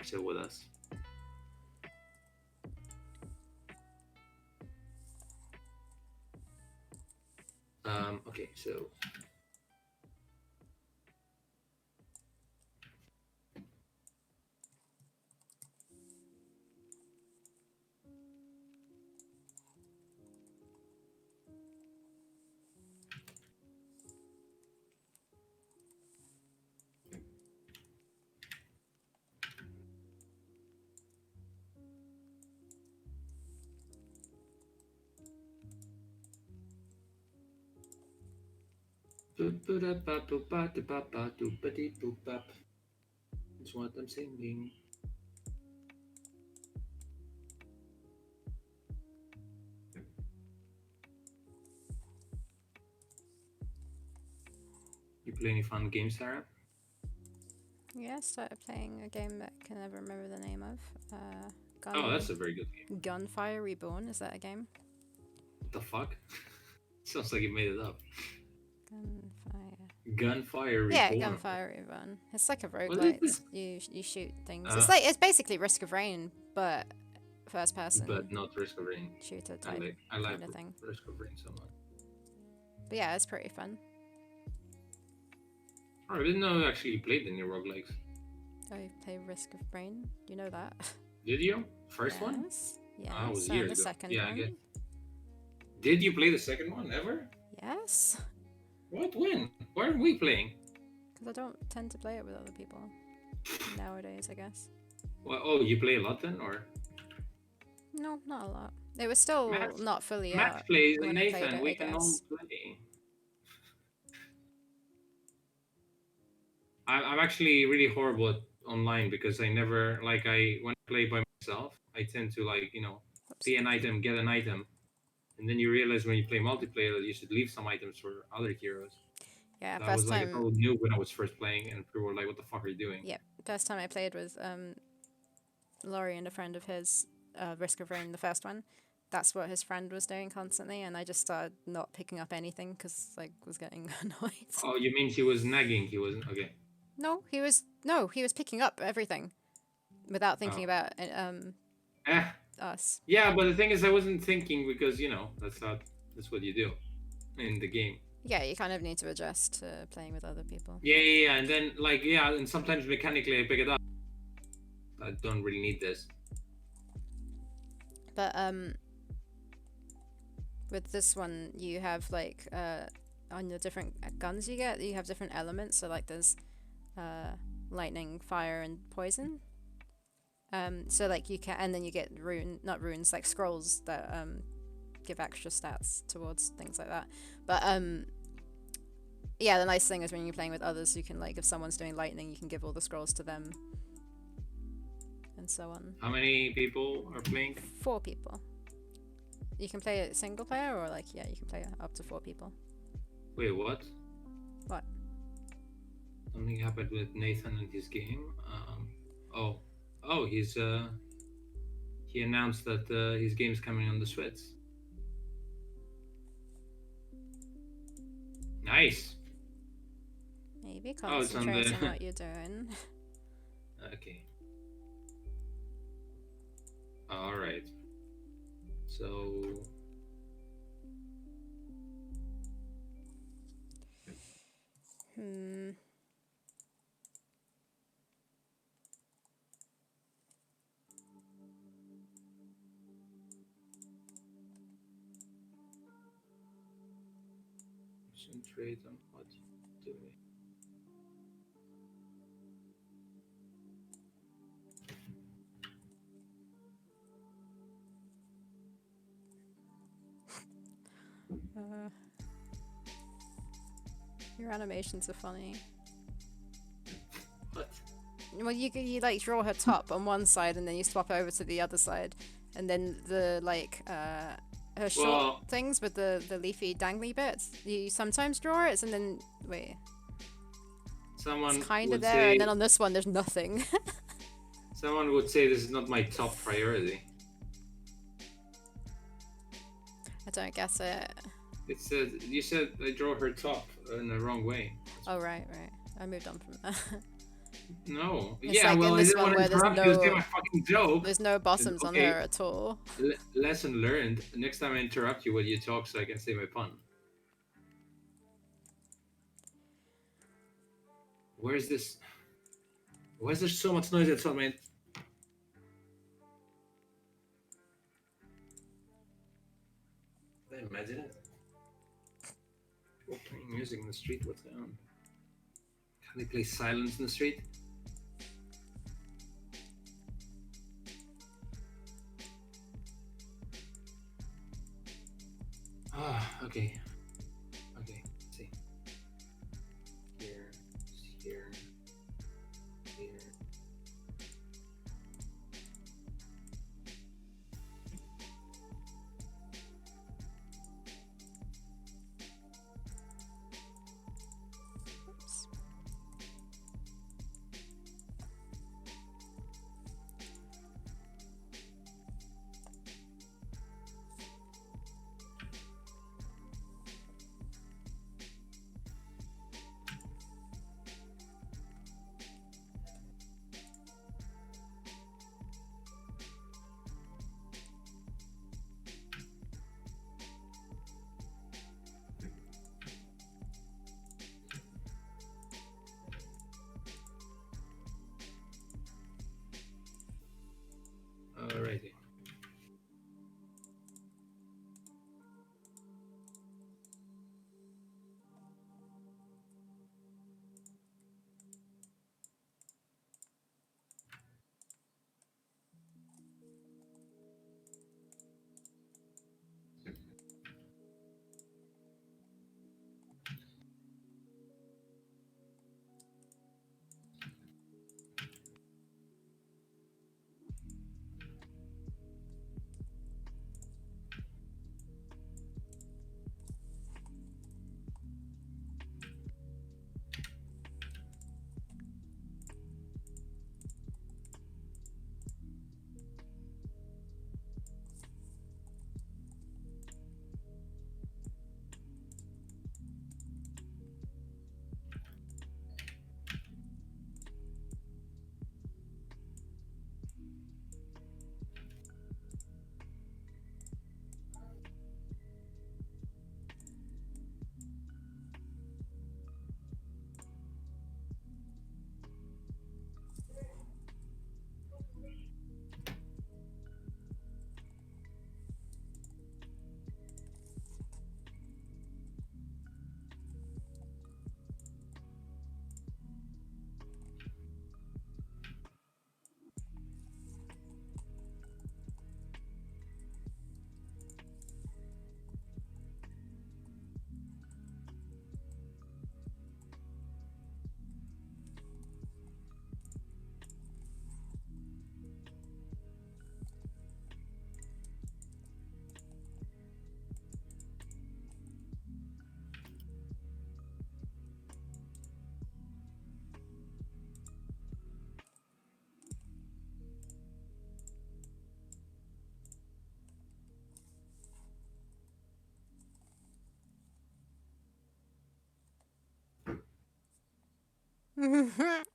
chill with us? Okay, so that's what I'm singing. You play any fun games, Sarah? Yeah, I started playing a game that I can never remember the name of. Oh, that's a very good game. Gunfire Reborn. Is that a game? What the fuck? Sounds like you made it up. Gunfire. Gunfire Reborn. Yeah, Gunfire Reborn. It's like a roguelite. You shoot things. It's basically Risk of Rain, but first person but not Risk of Rain. shooter I type like kind of thing. Risk of Rain so much. But yeah, it's pretty fun. Oh, I didn't know you actually played the new roguelikes. I play Risk of Rain. You know that? Did you? First one? Yes. Oh, it was Yes. years And the ago. second Yeah, I one. get. Did you play the second one ever? Yes. What? When? Why aren't we playing? Because I don't tend to play it with other people nowadays, I guess. Well, oh, you play a lot then, or? No, not a lot. It was still Matt, not fully Matt out plays and when I played Nathan. it, I We can all guess. play. I'm actually really horrible at online because I never like when I play by myself, I tend to like Oops. see an item, get an item, and then you realize when you play multiplayer that you should leave some items for other heroes. Yeah, So I was like a total noob when I was first playing, and people were like, "What the fuck are you doing?" Yep. First time I played with Laurie and a friend of his, Risk of Rain, the first one. That's what his friend was doing constantly, and I just started not picking up anything because like was getting annoyed. Oh, you mean he was nagging? He wasn't okay. He was picking up everything without thinking Oh. about Eh. us. Yeah, but the thing is, I wasn't thinking because that's what you do in the game. Yeah, you kind of need to adjust to playing with other people. Yeah, and then and sometimes mechanically I pick it up. I don't really need this. But with this one, you have like on the different guns you have different elements. So like there's lightning, fire, and poison. So like you can, and then you get not runes, like scrolls that give extra stats towards things like that. But yeah, the nice thing is when you're playing with others, you can like if someone's doing lightning, you can give all the scrolls to them, and so on. How many people are playing? 4 people. You can play it single player, or like you can play up to 4 people. Wait, what? What? Something happened with Nathan and his game. He's he announced that his game's coming on the Switch. Nice. Maybe Oh, it's on concentrate the- on what you're doing. Okay. All right. So. Concentrate on what you're doing. Your animations are funny. What? Well, you like draw her top on one side and then you swap over to the other side, and then the like her short things with the leafy dangly bits. You sometimes draw it, and then wait. Someone It's kind of would there, say, and then on this one there's nothing. someone would say this is not my top priority. I don't guess it. It said you said I draw her top in the wrong way. Oh right. I moved on from that. No. It's yeah, like well, in I this didn't one want to where there's interrupt you. no- Say my fucking joke. There's no bottoms on Okay. her at all. Lesson learned. Next time I interrupt you when you talk, so I can say my pun. Where's this? Why is there so much noise outside my? Can I imagine it? People playing music in the street. What's going on? Can they play silence in the street? Okay. Okay. Let's see. Here. Here. Here. Oops.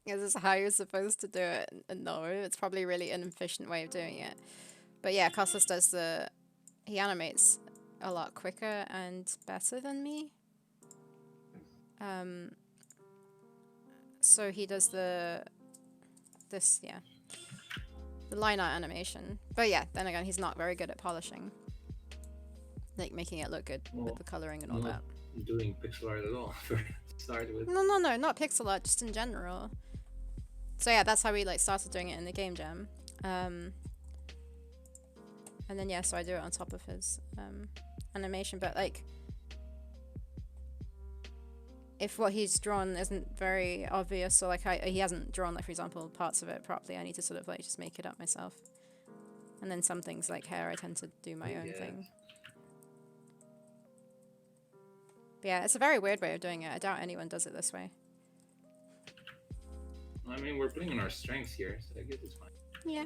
Is this how you're supposed to do it? No, it's probably a really inefficient way of doing it. But yeah, Costas does he animates a lot quicker and better than me. So he does the line art animation. But yeah, then again, he's not very good at polishing, like making it look good with the coloring and all that. Doing pixel art at all to start with. No, not pixel art, just in general. So yeah, that's how we like started doing it in the game jam. And then yeah, so I do it on top of his animation. But like, if what he's drawn isn't very obvious, or like he hasn't drawn, like for example, parts of it properly, I need to sort of like just make it up myself. And then some things like hair, I tend to do my own thing. But yeah, it's a very weird way of doing it. I doubt anyone does it this way. I mean, we're playing on our strengths here, so I guess it's fine. Yeah.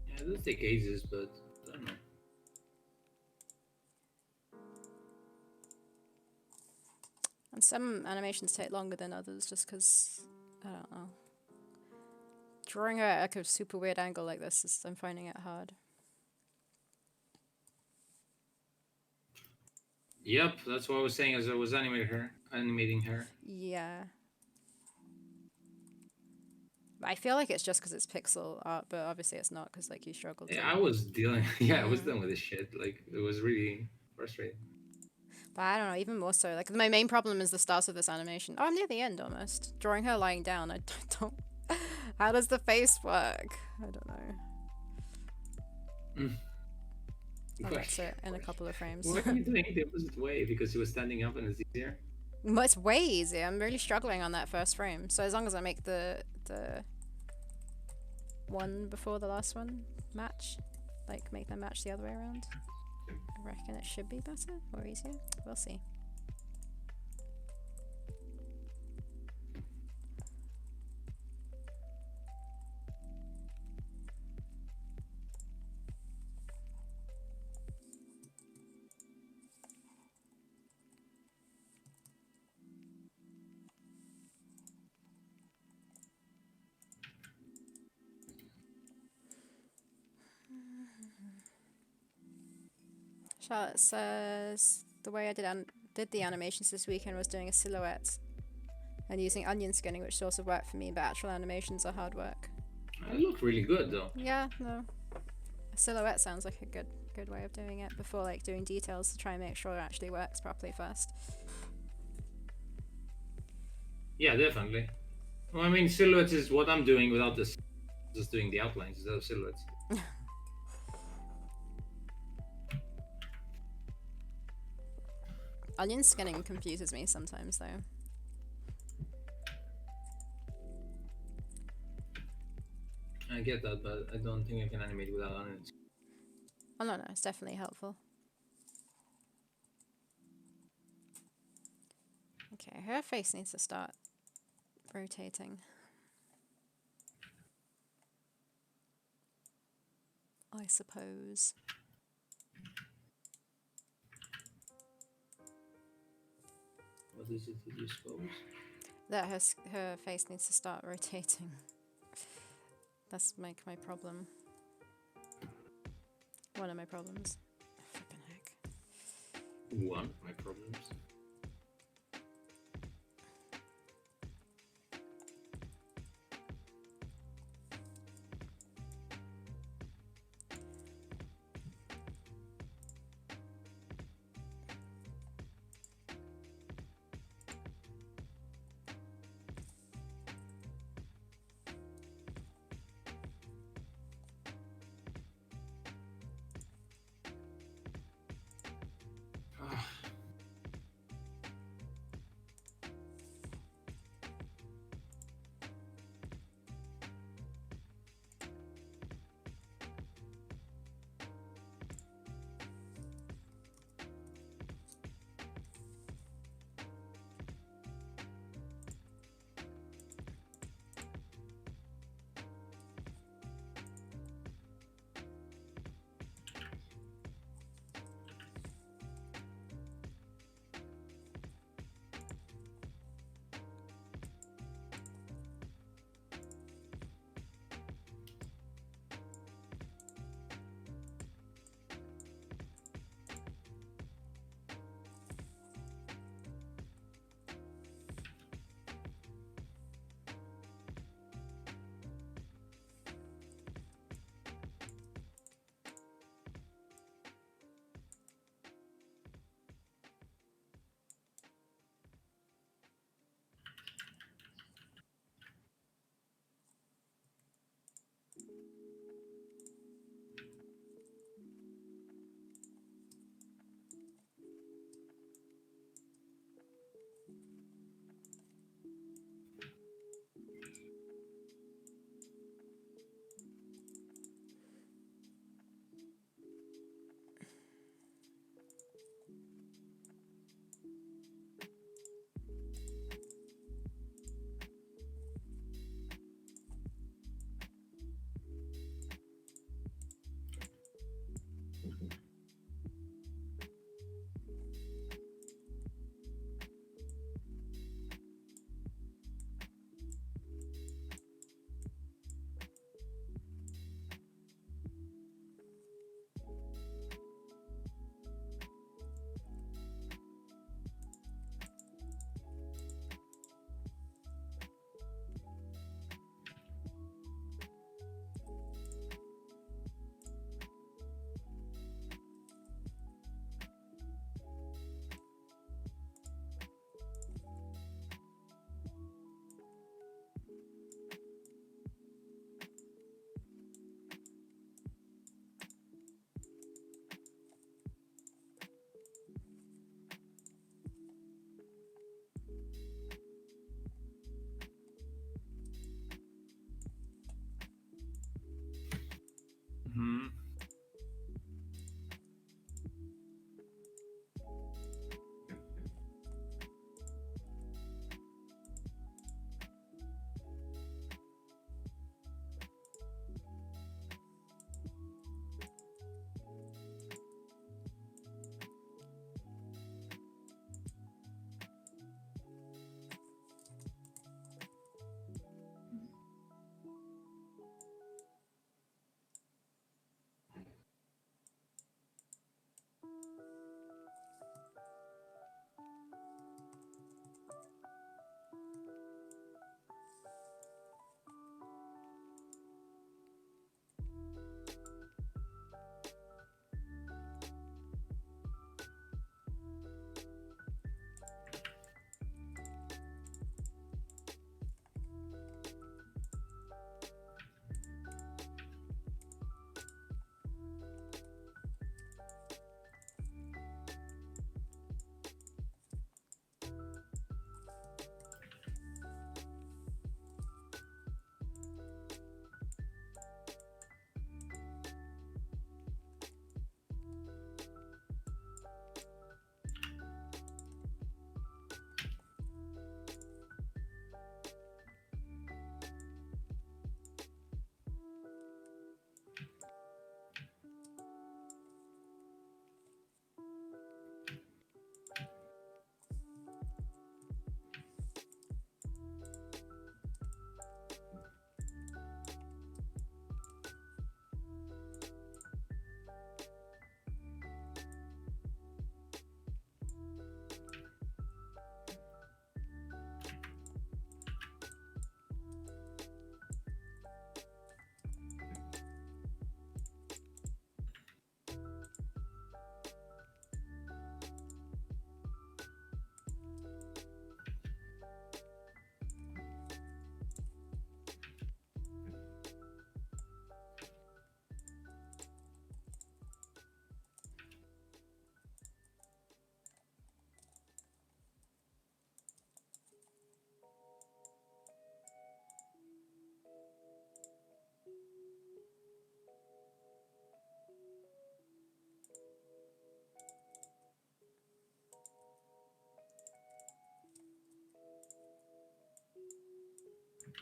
Yeah, it does take ages, but I don't know. And some animations take longer than others just because, I don't know. Drawing at like a super weird angle like this, I'm finding it hard. Yep, that's what I was saying as I was animating her. Yeah. I feel like it's just because it's pixel art, but obviously it's not because like you struggled. Yeah, I was dealing. Yeah, I was dealing with this shit. Like it was really frustrating. But I don't know, even more so. Like my main problem is the start of this animation. Oh, I'm near the end almost. Drawing her lying down. I don't. How does the face work? I don't know. I'll get to it in a couple of frames. Why are you doing it the opposite way? Because he was standing up and it's easier? Well, it's way easier. I'm really struggling on that first frame. So as long as I make the one before the last one match, like make them match the other way around, I reckon it should be better or easier. We'll see. Charlotte says the way I did the animations this weekend was doing a silhouette and using onion skinning, which sort of worked for me, but actual animations are hard work. It looked really good though. Yeah, no. A silhouette sounds like a good way of doing it before like doing details to try and make sure it actually works properly first. Yeah, definitely. Well, I mean, silhouettes is what I'm doing without this, just doing the outlines instead of silhouettes. Onion skinning confuses me sometimes though. I get that, but I don't think I can animate without onions. Oh no, it's definitely helpful. Okay, her face needs to start rotating. I suppose. What is it that you suppose? That her face needs to start rotating. That's my problem. One of my problems. Flippin' heck. One of my problems.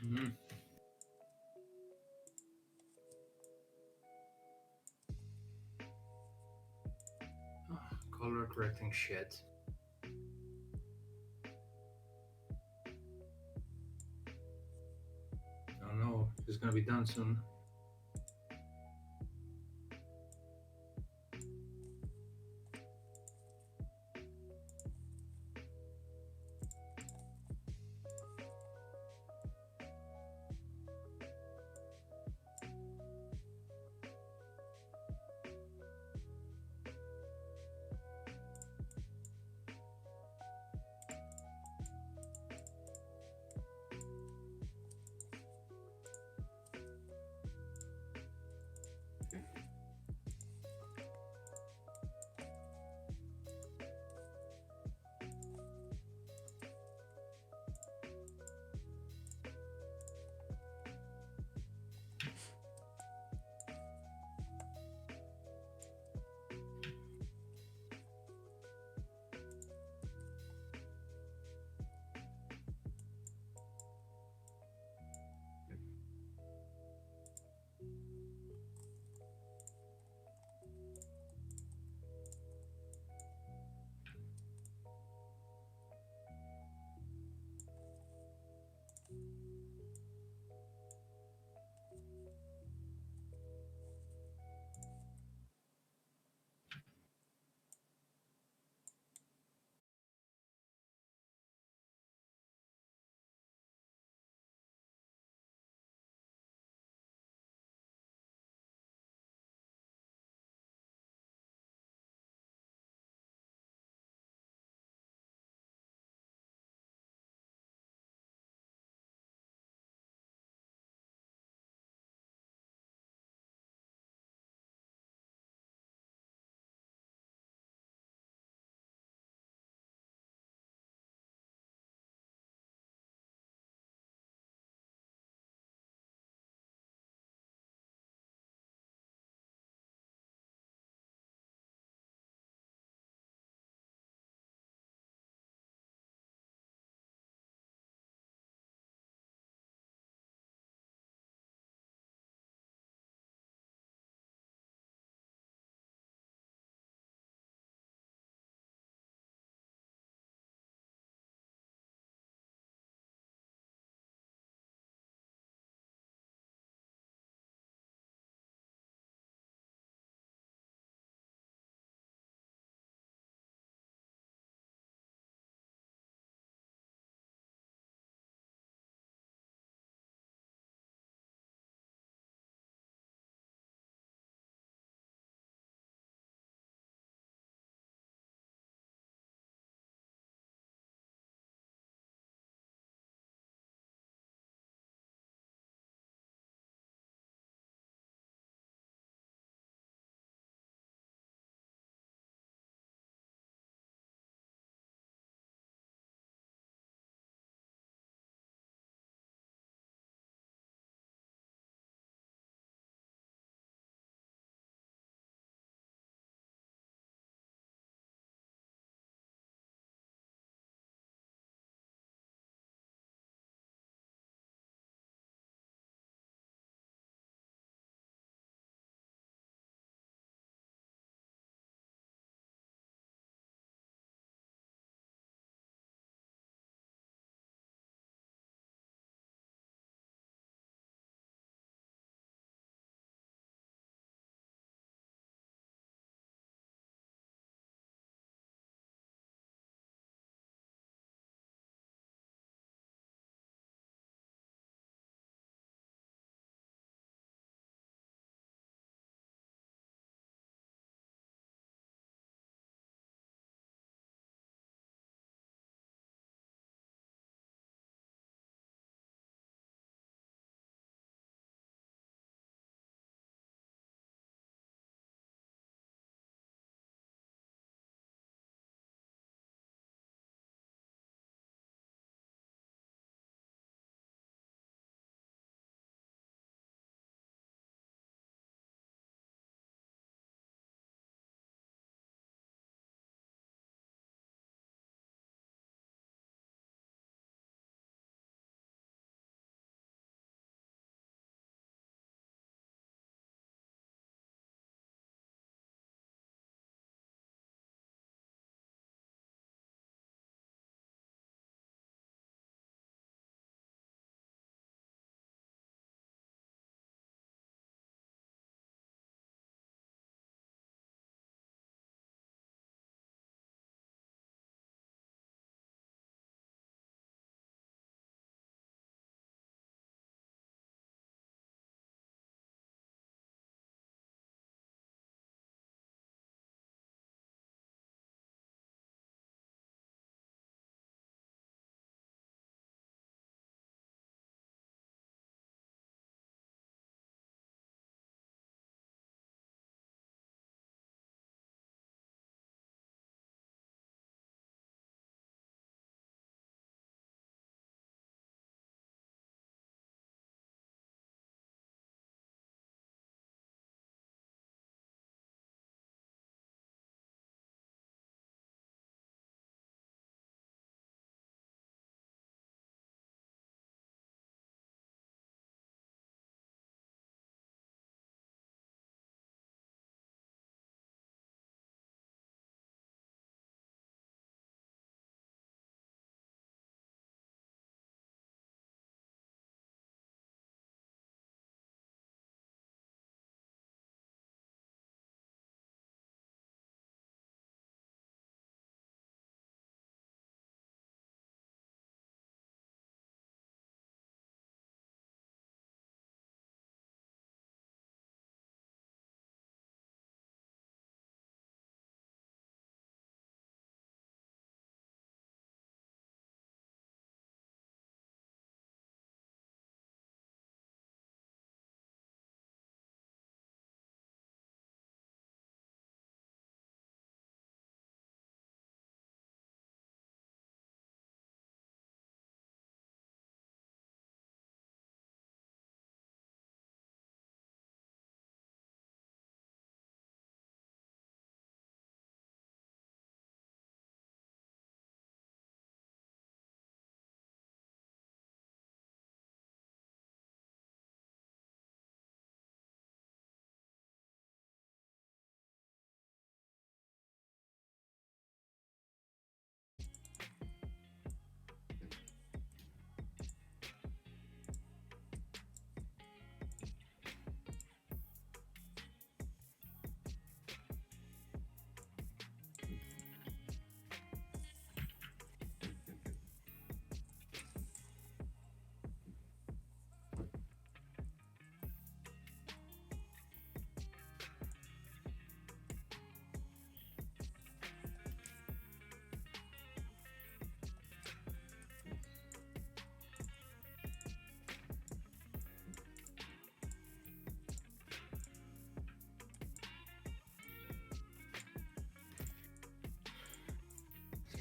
Mhm. Color correcting shit. Oh no, it's gonna be done soon.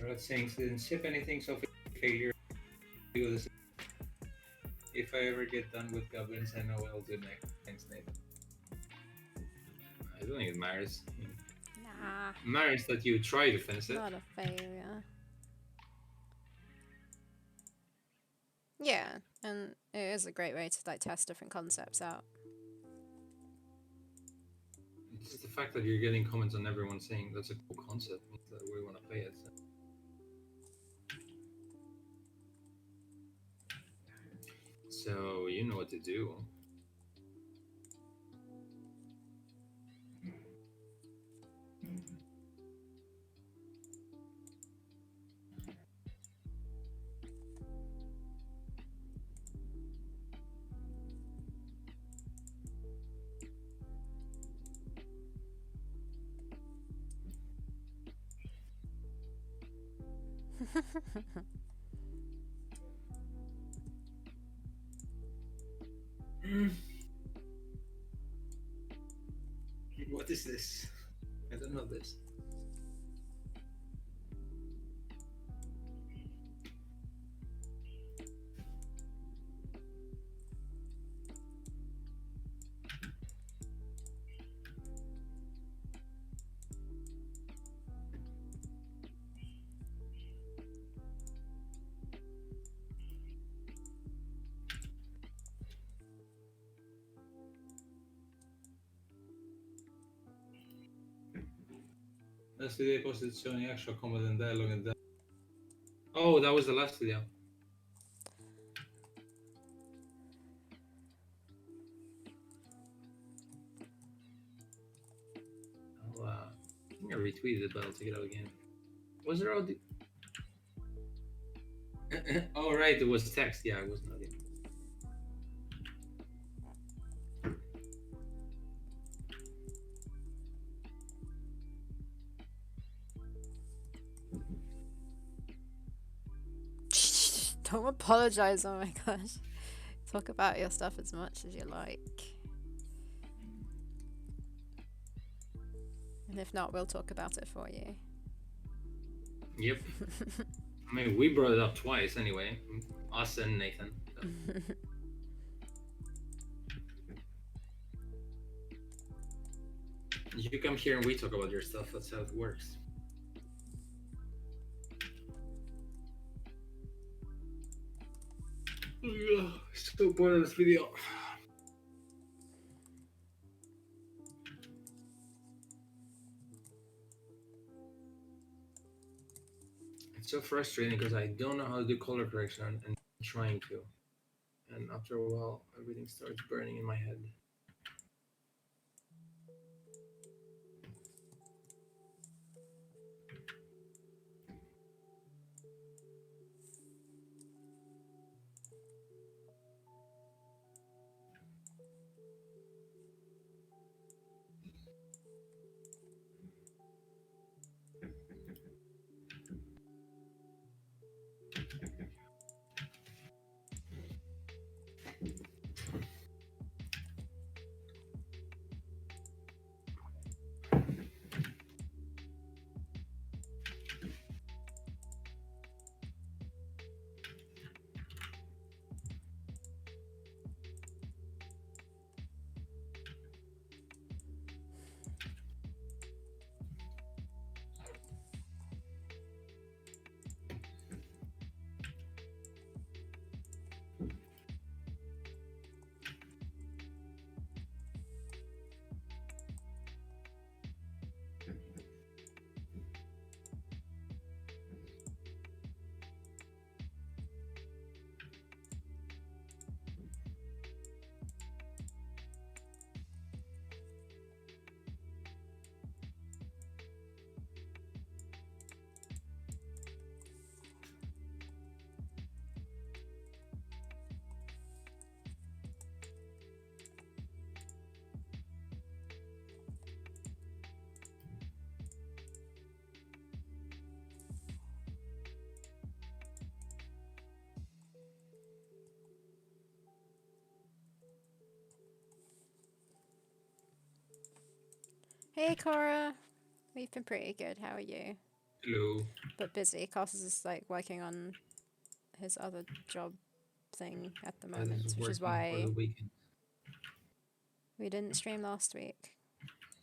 Red saying didn't ship anything, so figure do this. If I ever get done with goblins, I know what I'll do next. Thanks, Nate. I don't think it matters. Nah, Matters that you try to finish it. not a failure. Yeah, and it is a great way to like test different concepts out. It's just the fact that you're getting comments on everyone saying that's a cool concept means that we want to play it. So you know what to do. What is this? I don't know this. That's the posted showing actual combat and dialogue and that. Oh, that was the last video. I think I retweeted it, but I'll take it out again. Was there audio? Oh, right, it was text. Yeah, it was not audio. Don't apologize. Oh my gosh. Talk about your stuff as much as you like. And if not, we'll talk about it for you. Yep. I mean, we brought it up twice anyway. Us and Nathan. So. You come here and we talk about your stuff. That's how it works. So bored of this video. It's so frustrating because I don't know how to do color correction and trying to. And after a while, everything starts burning in my head. Hey Cora, we've been pretty good. How are you? Hello. but busy. Costas is like working on his other job thing at the That is moment, which is working for the why weekend. we didn't stream last week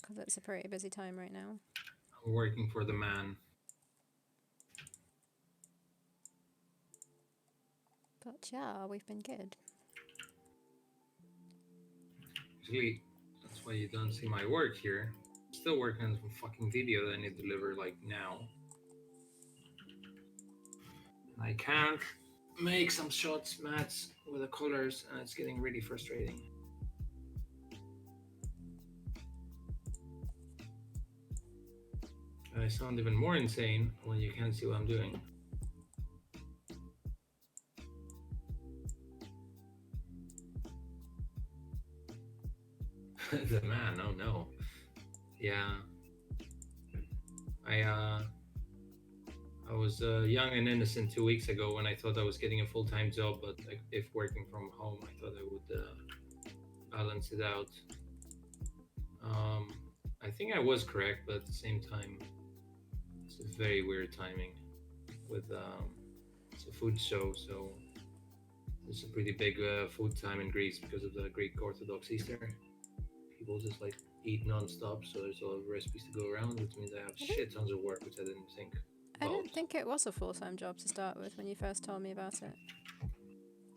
because it's a pretty busy time right now. I'm working for the man. But yeah, we've been good. Usually, that's why you don't see my work here. Still working on some fucking video that I need to deliver like now. And I can't make some shots match with the colors, and it's getting really frustrating. I sound even more insane when you can't see what I'm doing. The man, oh no. Yeah. I was young and innocent 2 weeks ago when I thought I was getting a full-time job, but like, if working from home, I thought I would balance it out. I think I was correct, but at the same time, it's a very weird timing with it's a food show, so it's a pretty big food time in Greece because of the Greek Orthodox Easter. People just like eat non-stop, so there's a lot of recipes to go around, which means I have shit tons of work, which I didn't think I about. didn't think it was a full-time job to start with when you first told me about it.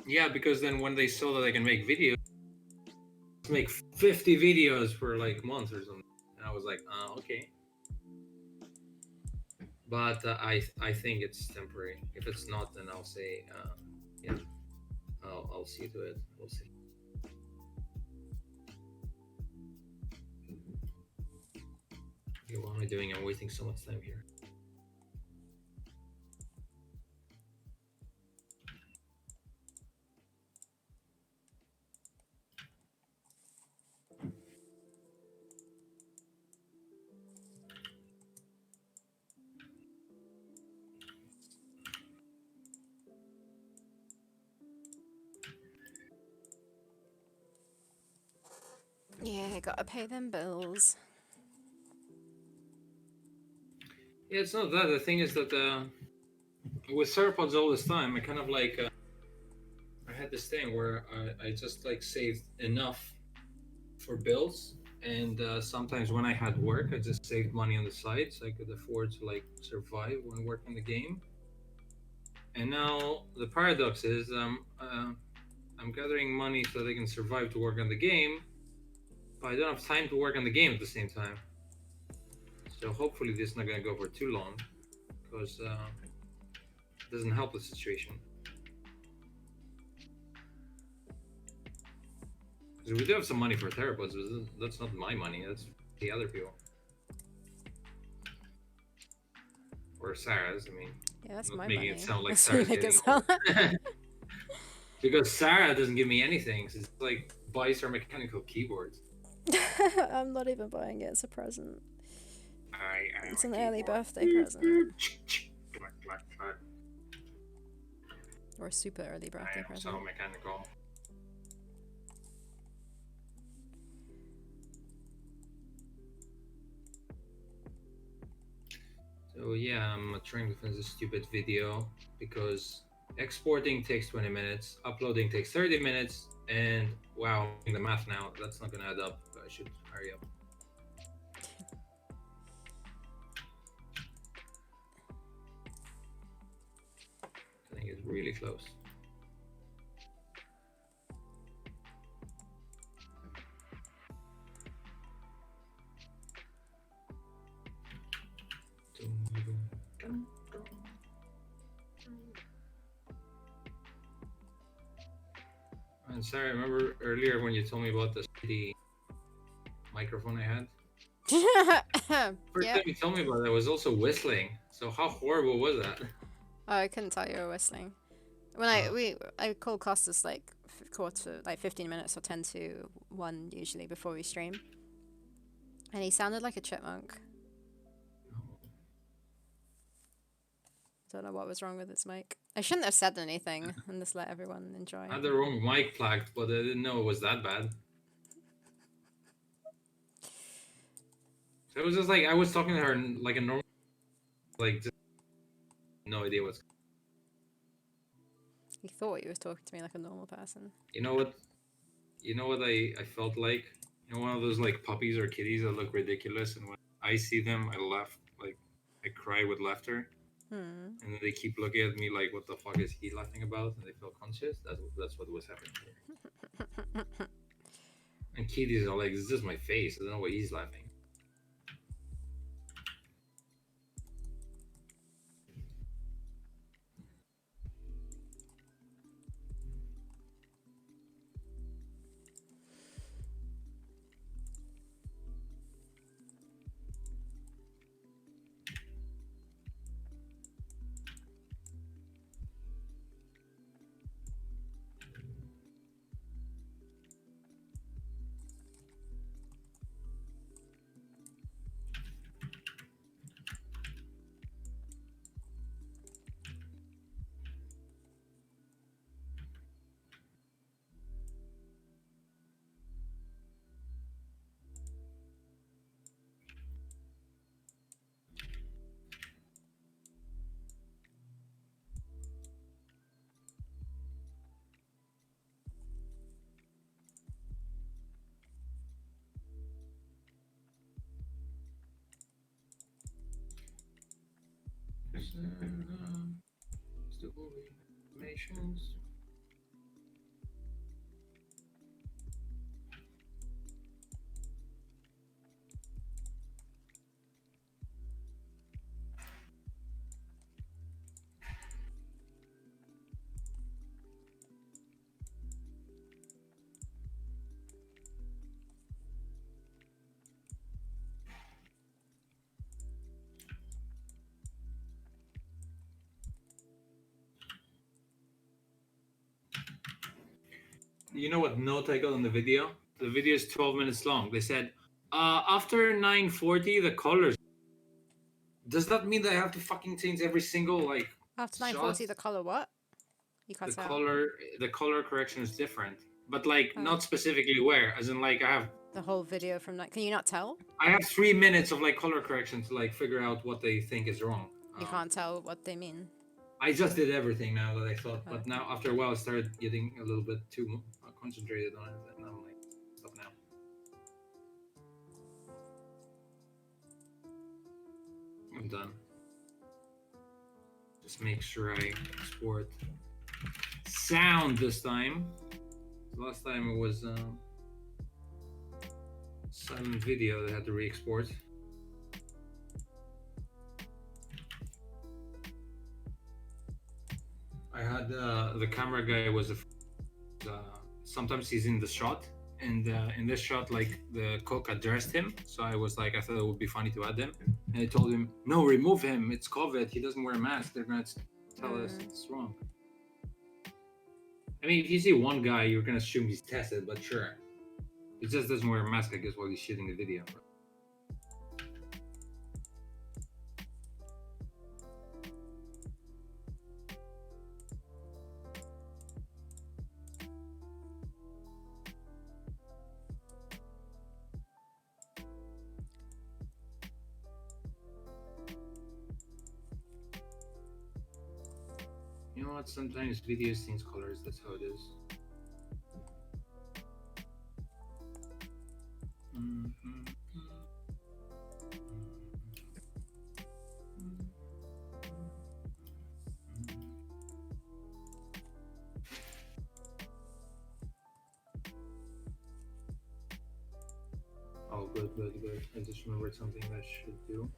Yeah, because then when they saw that I can make videos, make 50 videos for like months or something, and I was like, okay. But I think it's temporary. If it's not, then I'll say, yeah, I'll see to it. We'll see. Okay, what am I doing? I'm wasting so much time here. Yeah, gotta pay them bills. Yeah, it's not that. The thing is that with Theropods all this time, I kind of like I had this thing where I just like saved enough for bills, and sometimes when I had work, I just saved money on the side so I could afford to like survive when working the game. And now the paradox is I'm gathering money so they can survive to work on the game, but I don't have time to work on the game at the same time. So hopefully this is not going to go for too long, because it doesn't help the situation. Because we do have some money for Theropods, but that's not my money. That's the other people. Or Sarah's, I mean. Yeah, that's Not my making money. it sound like That's Sarah's make getting it sound because Sarah doesn't give me anything. She's like buys her mechanical keyboards. I'm not even buying it as a present. I am It's a an early keyboard. birthday present. Clack, clack, clack. Or a super early birthday I am present. so mechanical. So yeah, I'm trying to finish this stupid video because exporting takes 20 minutes, uploading takes 30 minutes, and wow, I'm doing the math now, that's not gonna add up. I should hurry up. I think it's really close. And sorry, remember earlier when you told me about the shitty microphone I had? First Yep. time you told me about it, I was also whistling. So how horrible was that? Oh, I couldn't tell you were whistling. When I call Costas like quarter, like 15 minutes or 10 to 1 usually before we stream. And he sounded like a chipmunk. Don't know what was wrong with his mic. I shouldn't have said anything and just let everyone enjoy. I had the wrong mic plugged, but I didn't know it was that bad. So it was just like I was talking to her like a normal, like just no idea what's. He thought he was talking to me like a normal person. You know what? You know what I felt like? You know, one of those like puppies or kitties that look ridiculous, and when I see them, I laugh like I cry with laughter, Hmm. and then they keep looking at me like, "What the fuck is he laughing about?" And they feel conscious. That's what was happening here. And kitties are like, "This is my face. I don't know why he's laughing." Still moving animations. You know what note I got on the video? The video is 12 minutes long. They said, after 9:40, the colors. Does that mean that I have to fucking change every single like After shot? 9:40, the color what? You The cut out. color, the color correction is different, but like Oh, not specifically where. As in, like the whole video from that. Can you not tell? I have 3 minutes of like color correction to like figure out what they think is wrong. You can't tell what they mean. I just did everything now that I thought, Oh, but okay. now after a while, I started getting a little bit too concentrated on it, and I'm like, stop now. I'm done. Just make sure I export sound this time. Last time it was silent video that I had to re-export. I had the camera guy was sometimes he's in the shot, and in this shot, like the cook addressed him, so I was like, I thought it would be funny to add him, and I told him, no, remove him. It's COVID. He doesn't wear a mask. They're gonna tell us it's wrong. I mean, if you see one guy, you're gonna assume he's tested, but sure, he just doesn't wear a mask, I guess, while he's shooting the video. You know what? Sometimes videos change colors. That's how it is. Oh, good. I just remembered something I should do.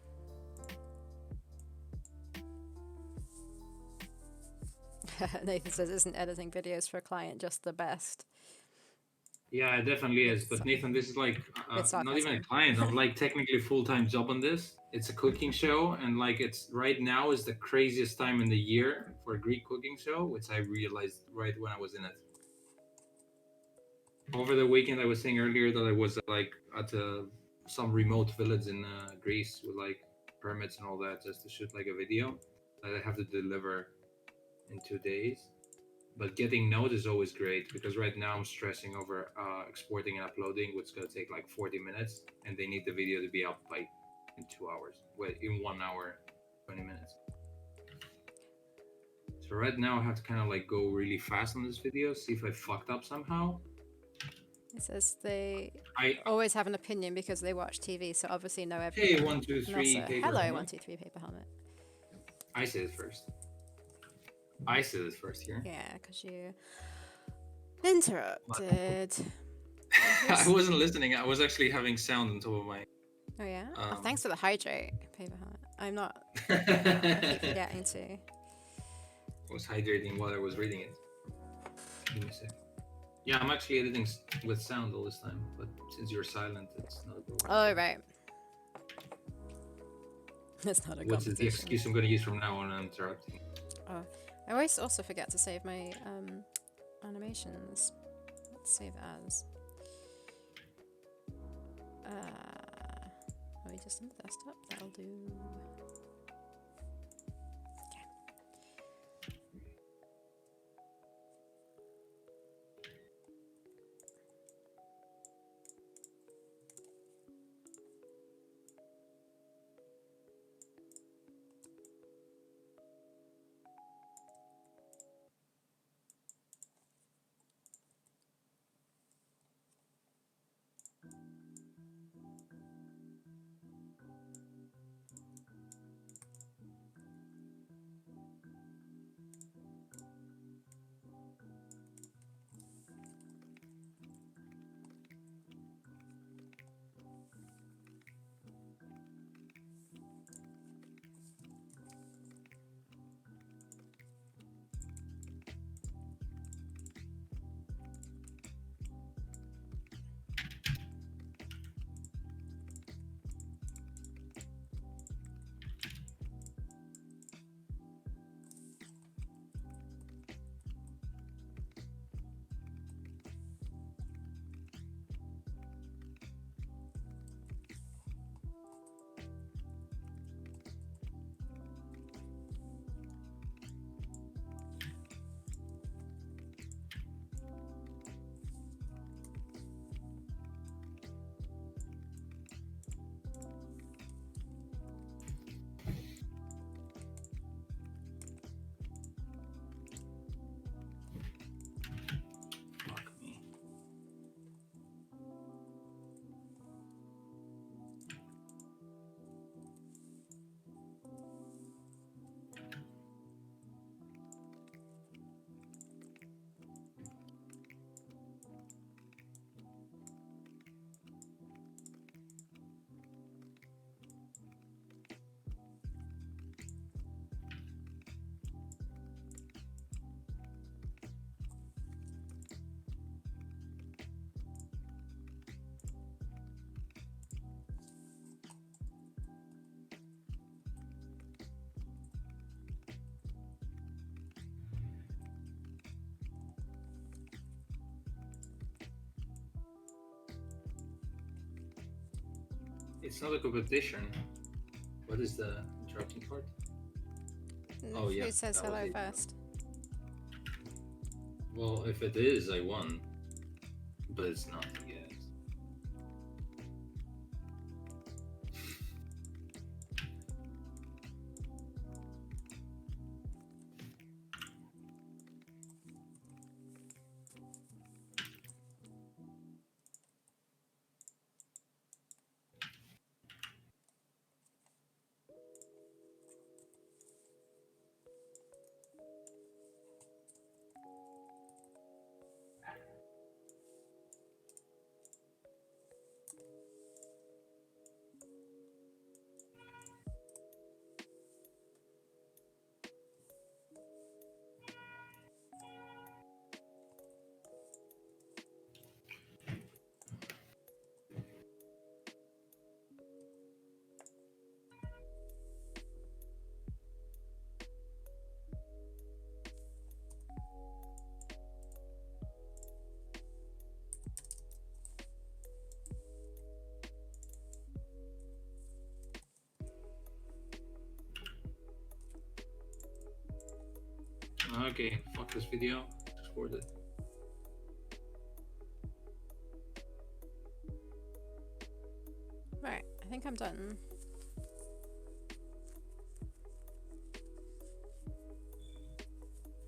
Nathan says, isn't editing videos for a client just the best? Yeah, it definitely is. But Nathan, this is like not even a sarcasm. client. I'm like technically full-time job on this. It's a cooking show, and like it's right now is the craziest time in the year for a Greek cooking show, which I realized right when I was in it. Over the weekend, I was saying earlier that I was like at some remote village in Greece with like permits and all that, just to shoot like a video that I have to deliver in 2 days. But getting notes is always great because right now I'm stressing over exporting and uploading, which is gonna take like 40 minutes, and they need the video to be up by in 2 hours. Wait, in 1 hour. 20 minutes. So right now I have to kind of like go really fast on this video, see if I fucked up somehow. It says they I always have an opinion because they watch TV, so obviously know Hey, everything. 1, 2, 3 Also, paper hello, helmet. 123 paper helmet. I said it first. I said it first here. Yeah, because you interrupted. I wasn't listening. I was actually having sound on top of my. Oh yeah. Oh, thanks for the hydrate paper helmet. I'm not. I keep I forgetting to. was hydrating while I was reading it. Give me a sec. Yeah, I'm actually editing with sound all this time, but since you're silent, it's not a problem. Oh right. It's not a What's competition. the excuse I'm going to use from now on? I'm interrupting. Oh, I always also forget to save my animations. Let's save as. Are we just on the desktop? That'll do. It's not a competition. What is the interrupting part? Oh yeah. Who says that was hello it. first? Well, if it is, I won. But it's not, I guess. Okay, fuck this video. Export it. Right, I think I'm done.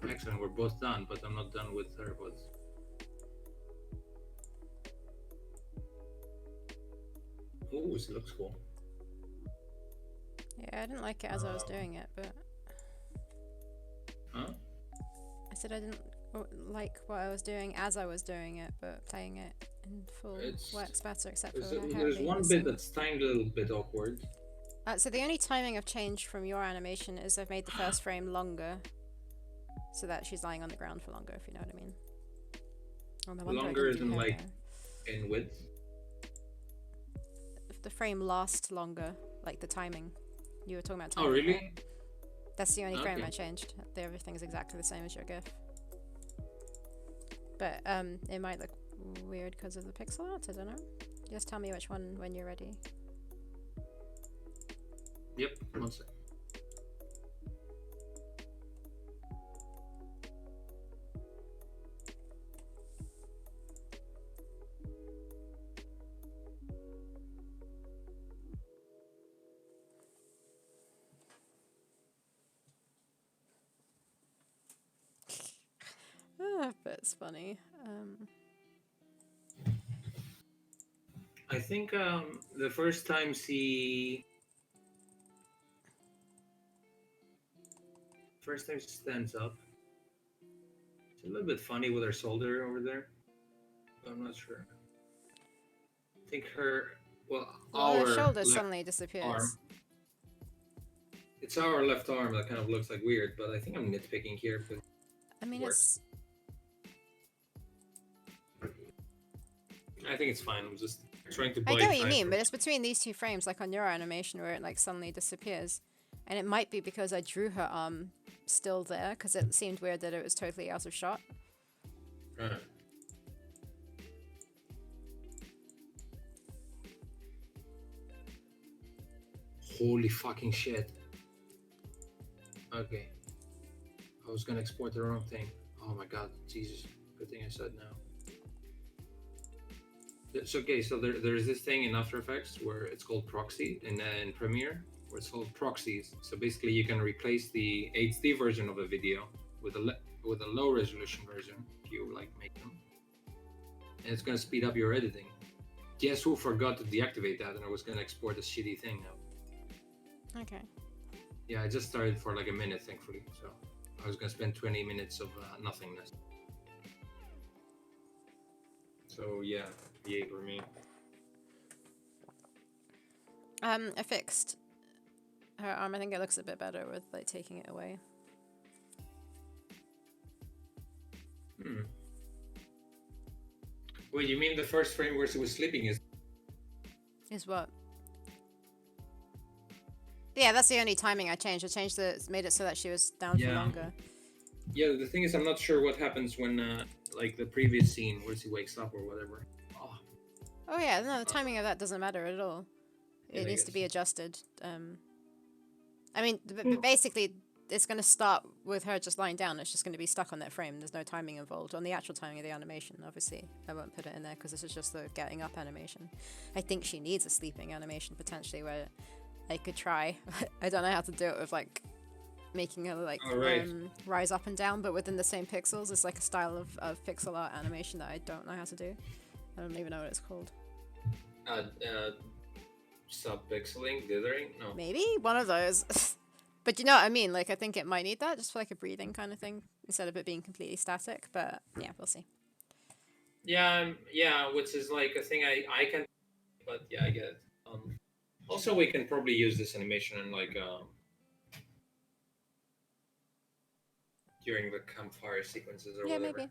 Excellent, we're both done, but I'm not done with Theropods. Ooh, this looks cool. Yeah, I didn't like it as I was doing it, but... Huh? I said I didn't like what I was doing as I was doing it, but playing it in full works better, except for the hair There's being one missing. bit that's tiny little bit awkward. So the only timing I've changed from your animation is I've made the first frame longer, so that she's lying on the ground for longer, if you know what I mean. Oh, no wonder Longer I didn't do than hair like there. in width. If the frame lasts longer, like the timing. You were talking about Oh, timing. really? Right? That's the only frame Okay. I changed. Everything's exactly the same as your GIF. But it might look weird because of the pixel art. I don't know. Just tell me which one when you're ready. Yep, one sec. But it's funny. I think the first time she stands up, it's a little bit funny with her shoulder over there. I'm not sure. I think Well, our her shoulder left suddenly disappears. arm. It's our left arm that kind of looks like weird, but I think I'm nitpicking here. But I mean, works. I think it's fine. I'm just trying to buy I get what you time mean, for- but it's between these two frames, like on your animation, where it like suddenly disappears, and it might be because I drew her arm still there, because it seemed weird that it was totally out of shot. Holy fucking shit. Okay. I was gonna export the wrong thing. Oh my god, Jesus. Good thing I said no. It's okay, so there's this thing in After Effects where it's called proxy in Premiere, where it's called proxies. So basically you can replace the HD version of a video with a low resolution version if you like make them. And it's gonna speed up your editing. Guess who forgot to deactivate that and I was gonna export a shitty thing now. Okay. Yeah, I just started for like a minute, thankfully. So I was gonna spend 20 minutes of nothingness. So yeah, yay for me. I fixed her arm. I think it looks a bit better with like taking it away. Wait, you mean the first frame where she was sleeping is? Is what? Yeah, that's the only timing I changed. I changed made it so that she was down for longer. Yeah, the thing is, I'm not sure what happens when, like the previous scene where she wakes up or whatever. Oh yeah, no, the timing of that doesn't matter at all. Yeah, It I needs to guess. be adjusted. I mean, basically, it's going to start with her just lying down. It's just going to be stuck on that frame. There's no timing involved on the actual timing of the animation. Obviously, I won't put it in there because this is just the getting up animation. I think she needs a sleeping animation potentially where I could try. I don't know how to do it with like making her like rise up and down, but within the same pixels. It's like a style of pixel art animation that I don't know how to do. I don't even know what it's called. Sub-pixeling, dithering? No. Maybe one of those. But you know what I mean? Like, I think it might need that just for like a breathing kind of thing instead of it being completely static. But yeah, we'll see. Yeah, which is like a thing I can, but yeah, I get it. Also, we can probably use this animation in like during the campfire sequences or Yeah, whatever. maybe.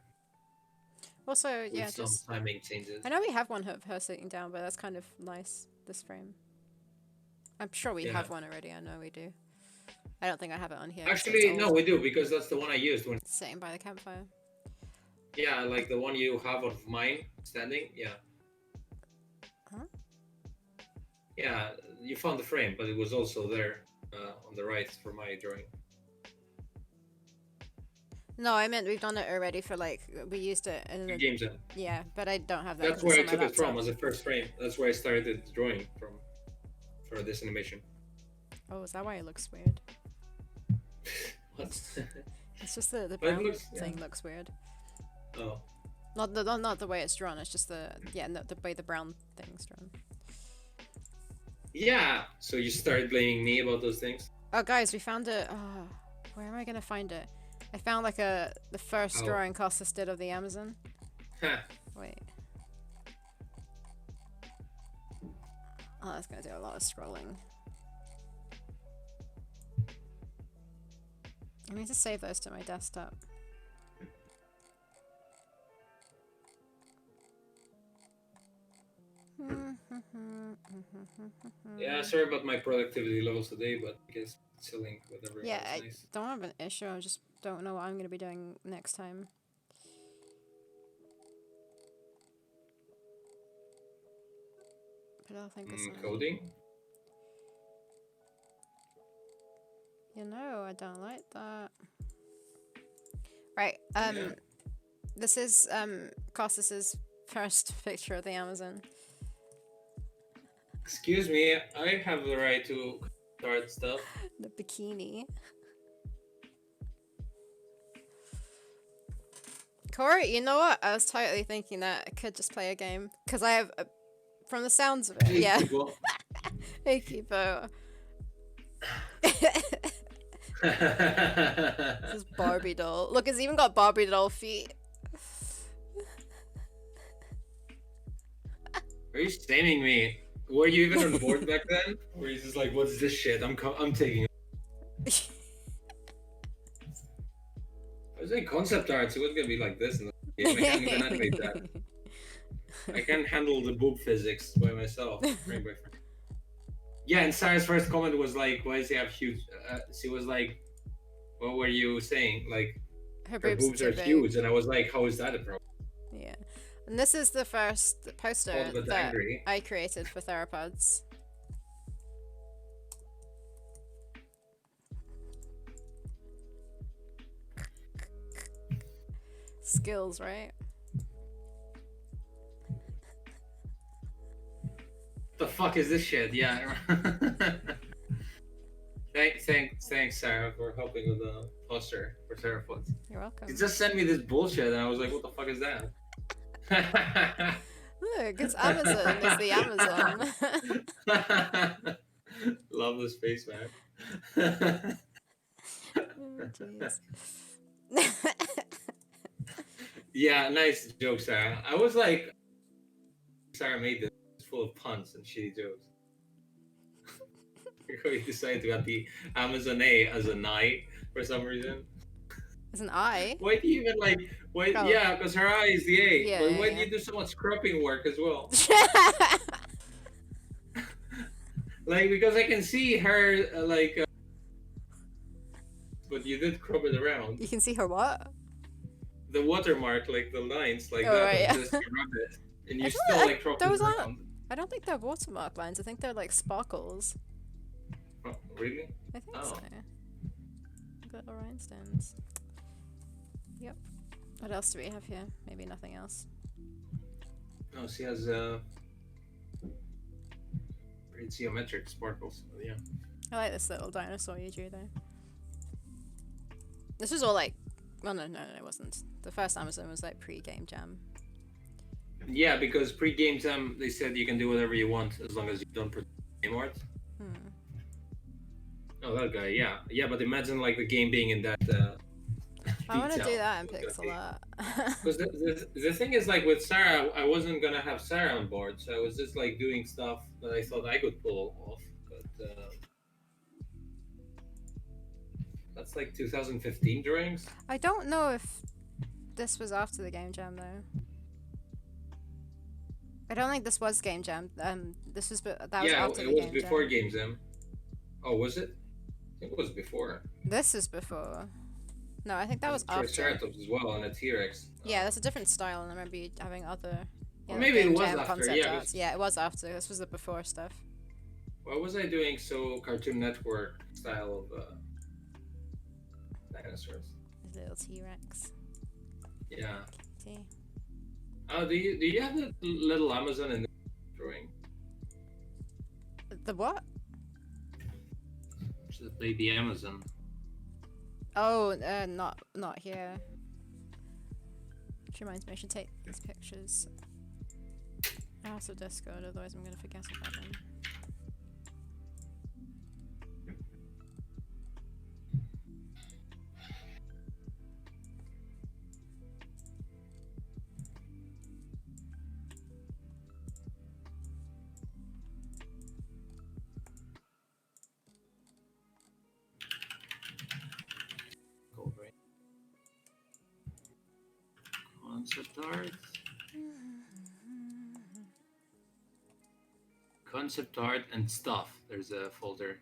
Also, With yeah, some just timing changes. I know we have one of her sitting down, but that's kind of nice. This frame. I'm sure we have one already. I know we do. I don't think I have it on here. Actually, no, we do because that's the one I used when sitting by the campfire. Yeah, like the one you have of mine standing. Yeah. Huh? Yeah, you found the frame, but it was also there on the right for my drawing. No, I meant we've done it already for like we used it in the games. Yeah, but I don't have that. That's where I took it from as a first frame. That's where I started drawing from for this animation. Oh, is that why it looks weird? What? It's just the But it brown looks, thing looks weird. Oh. Not the way it's drawn. It's just the way the brown thing's drawn. Yeah. So you started blaming me about those things. Oh, guys, we found it. Oh, where am I gonna find it? I found like the first drawing Costas did of the Amazon. Huh. Wait. Oh, that's gonna do a lot of scrolling. I need to save those to my desktop. Yeah, sorry about my productivity levels today, but I guess it's a link with everyone. Yeah, I Nice. don't have an issue. I just don't know what I'm gonna be doing next time. But I'll think of something. Coding? You know, I don't like that. Right, Yeah. this is Costas's first picture of the Amazon. Excuse me, I have the right to start stuff. The bikini. Corey, you know what? I was totally thinking that I could just play a game. Because I have, from the sounds of it, yeah. Hey, Kipo. This is Barbie doll. Look, it's even got Barbie doll feet. Are you shaming me? Were you even on board back then? Or you just like, what's this shit? I'm taking it. I was doing concept art, so it wasn't gonna be like this in the game. I can't even animate that. I can't handle the boob physics by myself. Yeah, and Sarah's first comment was like, why does he have huge... she was like, what were you saying? Like, her boobs are huge. And I was like, how is that a problem? Yeah. And this is the first poster that I created for Theropods. Skills, right? The fuck is this shit? Yeah. Thanks, Sarah, for helping with the poster for Theropods. You're welcome. You just sent me this bullshit, and I was like, what the fuck is that? Look, it's Amazon. It's the Amazon. Love this face, man. Oh, jeez. Yeah, nice joke, Sarah. I was like, Sarah made this full of puns and shitty jokes. We decided to have the Amazon A as an I for some reason. As an I? Why do you even like? Why? Oh. Yeah, because her eye is the A. Yeah, but why do you do so much cropping work as well? Like, because I can see her but you did crop it around. You can see her what? The watermark, like the lines, like that. Right, yeah. Just rub it, and you still like crop it around. I don't think they're watermark lines. I think they're like sparkles. Oh, really? I think so. Little rhinestones. Yep. What else do we have here? Maybe nothing else. Oh, she has very geometric sparkles. Oh, yeah. I like this little dinosaur you drew though. This was all like, well, no, it wasn't. The first Amazon was like pre-game jam. Yeah, because pre-game jam they said you can do whatever you want as long as you don't put game art. Oh, that guy, yeah, but imagine like the game being in that. I want to do that in pixel art. Because the thing is, like with Sarah, I wasn't gonna have Sarah on board, so I was just like doing stuff that I thought I could pull off. But that's like 2015 drawings. I don't know if this was after the game jam though. I don't think this was game jam. This was after the game jam. Yeah, it was before game jam. Oh, was it? I think it was before. This is before. No, I think that was after. Triceratops as well, and a T-Rex. Yeah, that's a different style, and I remember you having other. Well, maybe it was after. Yeah, yeah, it was after. This was the before stuff. Why was I doing so Cartoon Network style of dinosaurs? The little T-Rex. Yeah. Kitty. Oh, do you have the little Amazon in the drawing? The what? The baby Amazon. Oh, not here. Which reminds me, I should take these pictures. Out of Discord, otherwise I'm gonna forget about them. Gold ring. Concept art. Concept art and stuff. There's a folder.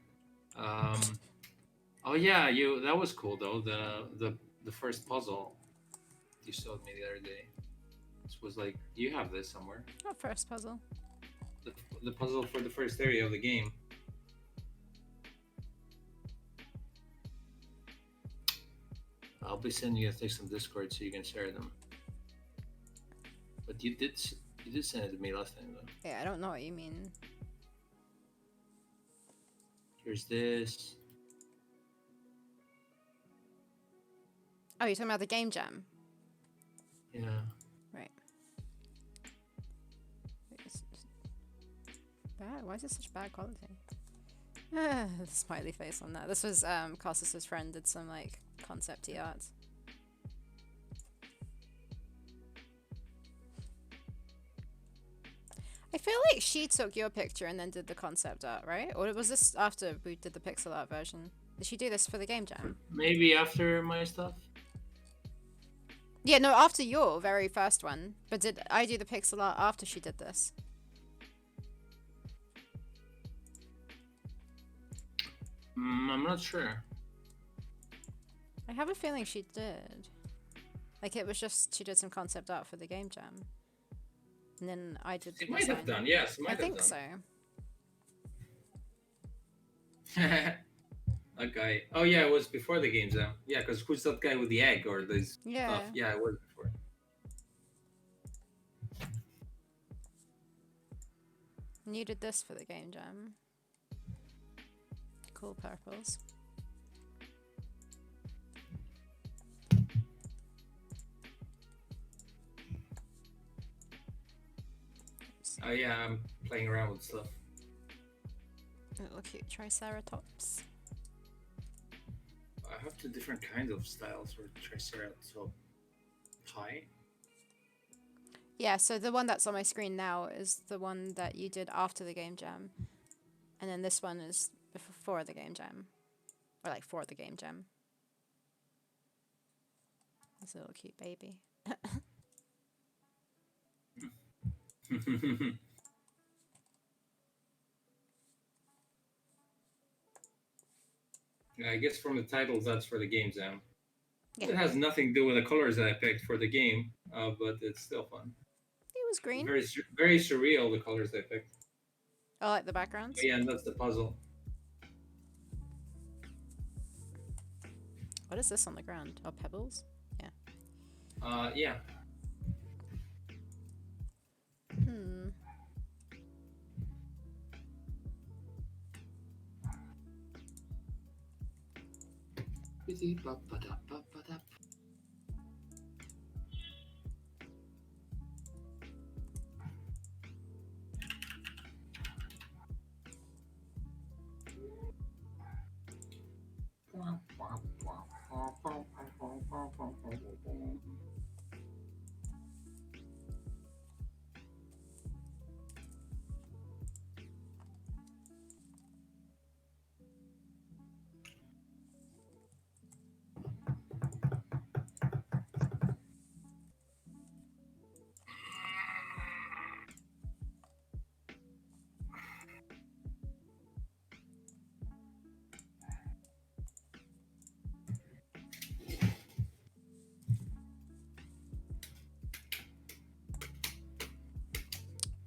Oh yeah, that was cool though. The first puzzle you showed me the other day. This was like, you have this somewhere. What first puzzle? The puzzle for the first area of the game. I'll be sending you a text on Discord so you can share them. But you did send it to me last time though. Yeah, I don't know what you mean. Here's this. Oh, you're talking about the game jam? Yeah. Right. Bad? Why is it such bad quality? The smiley face on that. This was Costas' friend did some like concept-y art. I feel like she took your picture and then did the concept art, right? Or was this after we did the pixel art version? Did she do this for the game jam? Maybe after my stuff. Yeah, no, after your very first one. But did I do the pixel art after she did this? I'm not sure. I have a feeling she did. Like it was just she did some concept art for the game jam. And then I did the She might have done, yes. I think so. A guy. Oh yeah, it was before the game jam. Yeah, because who's that guy with the egg or this stuff? Yeah, it was before. And you did this for the game jam. Cool purples. Oh yeah, I'm playing around with stuff. Little cute Triceratops. I have two different kinds of styles for Triceratops. So, pie? Yeah, so the one that's on my screen now is the one that you did after the game jam. And then this one is before the game jam. Or like for the game jam. This little cute baby. Yeah, I guess from the titles, that's for the game jam. Yeah. It has nothing to do with the colors that I picked for the game, but it's still fun. It was green. Very, very surreal, the colors I picked. I like the backgrounds. Oh, yeah, and that's the puzzle. What is this on the ground? Oh, pebbles? Yeah. Yeah. Hmm.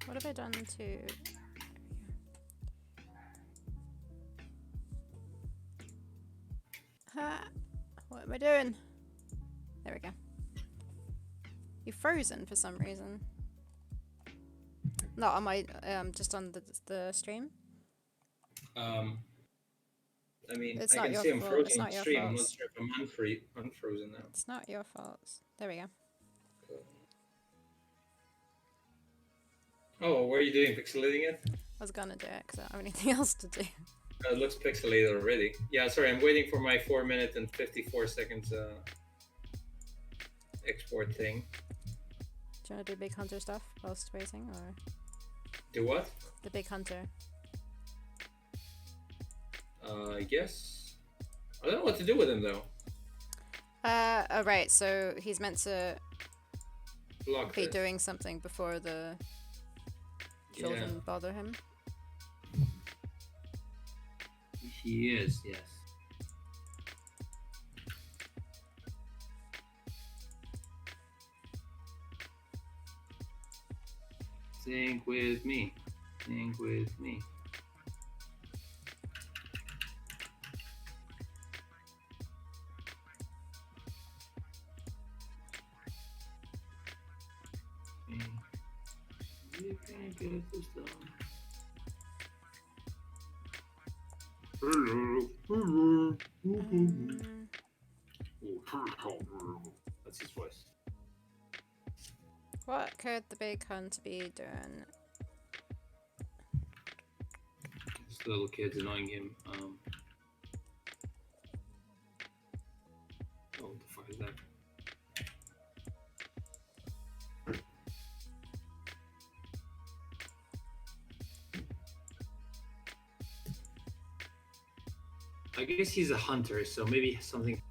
What have I done to... Ha! What am I doing? There we go. You're frozen for some reason. Not on my, just on the stream. I mean, It's I not can your see I'm fault. It's frozen on not your stream. I'm not fault. sure if I'm unfrozen now. It's not your fault. There we go. Cool. Oh, what are you doing? Pixelating it? I was gonna do it because I don't have anything else to do. It looks pixelated already. Yeah, sorry, I'm waiting for my 4 minute and 54 seconds export thing. Do you want to do big hunter stuff whilst waiting, or Do what? the big hunter? I guess. I don't know what to do with him though. Oh right, so he's meant to Block be this. doing something before the children bother him. He is, yes. Think with me. Think with me. You can't get this done. That's his voice. What could the big hunter be doing? This little kid's annoying him. Oh, what the fuck is that? I guess he's a hunter, so maybe something.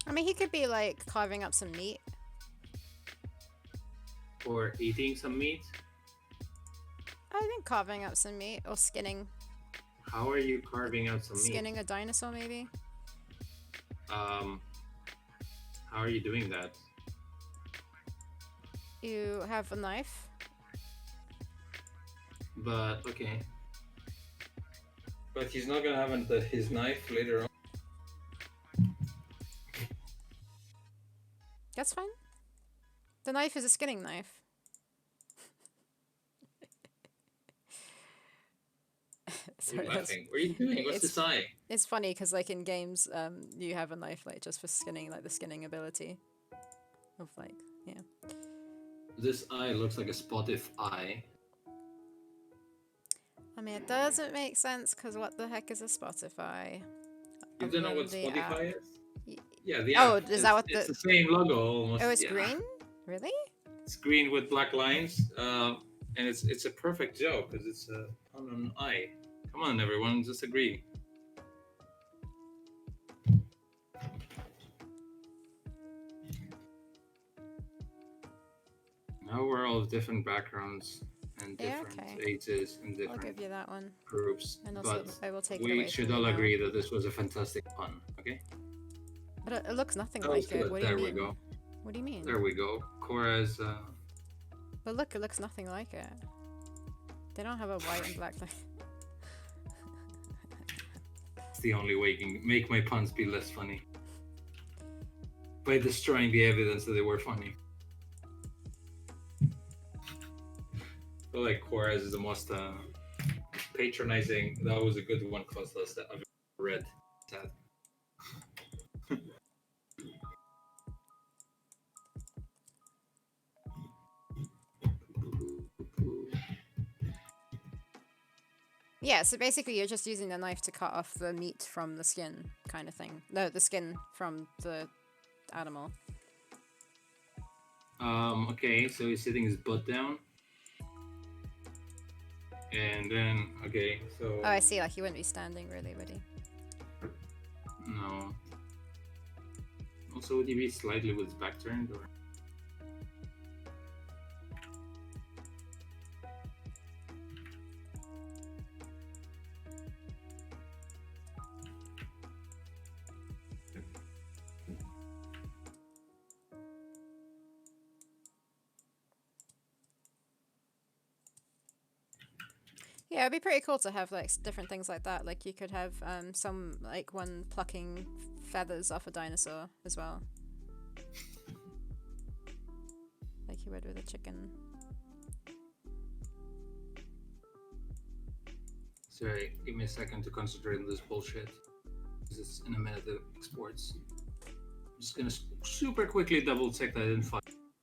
I mean, he could be like carving up some meat. Or eating some meat. I think carving up some meat or skinning. How are you carving out some meat? Skinning a dinosaur, maybe. How are you doing that? You have a knife. But okay. But he's not gonna have his knife later on. That's fine. The knife is a skinning knife. Sorry, what are you doing? What's this eye? It's funny because like in games, you have a knife like just for skinning, like the skinning ability of like, yeah. This eye looks like a Spotify eye. I mean, it doesn't make sense because what the heck is a Spotify? You don't know what Spotify is? Yeah, the oh, app. Is that what it's the same logo almost? Oh, it's green? Really? It's green with black lines, and it's a perfect joke because it's on an eye. Come on, everyone, just agree. Now we're all of different backgrounds and different ages and different I'll give you that one. groups. And also, but I will take it we away should from you all now. agree that this was a fantastic pun, okay? But it looks nothing That like was it. good. What do There you we mean? go. What do you mean? There we go. Cora's. But look, it looks nothing like it. They don't have a white and black line. It's the only way you can make my puns be less funny. By destroying the evidence that they were funny. I feel like Coraz is the most patronizing. That was a good one, Costas, that I've ever read. Sad. Yeah, so basically you're just using the knife to cut off the meat from the skin, kind of thing. No, the skin from the animal. Okay, so he's sitting his butt down. And then, okay, so... Oh, I see, like he wouldn't be standing really, would he? No. Also, would he be slightly with his back turned, or...? Yeah, it'd be pretty cool to have like different things like that. Like you could have some like one plucking feathers off a dinosaur as well, like you would with a chicken. Sorry, give me a second to concentrate on this bullshit. Because it's in a minute it exports. I'm just gonna super quickly double check that I didn't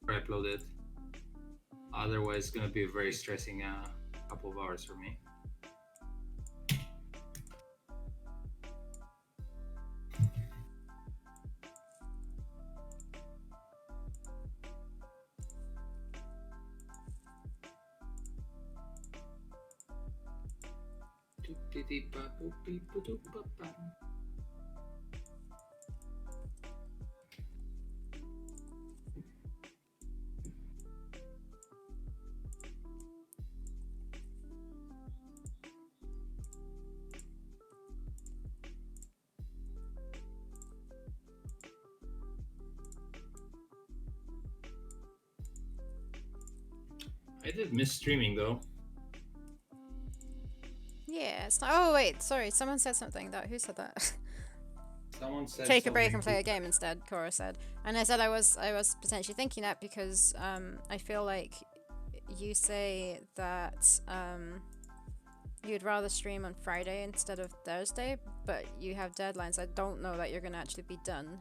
upload it. Otherwise, it's gonna be a very stressing couple of hours for me. I did miss streaming though. Yeah, it's not. Oh wait, sorry. Someone said something. Who said that? Someone said Take a break and play a game instead. Cora said, and I said I was potentially thinking that because I feel like you say that you'd rather stream on Friday instead of Thursday, but you have deadlines. I don't know that you're gonna actually be done.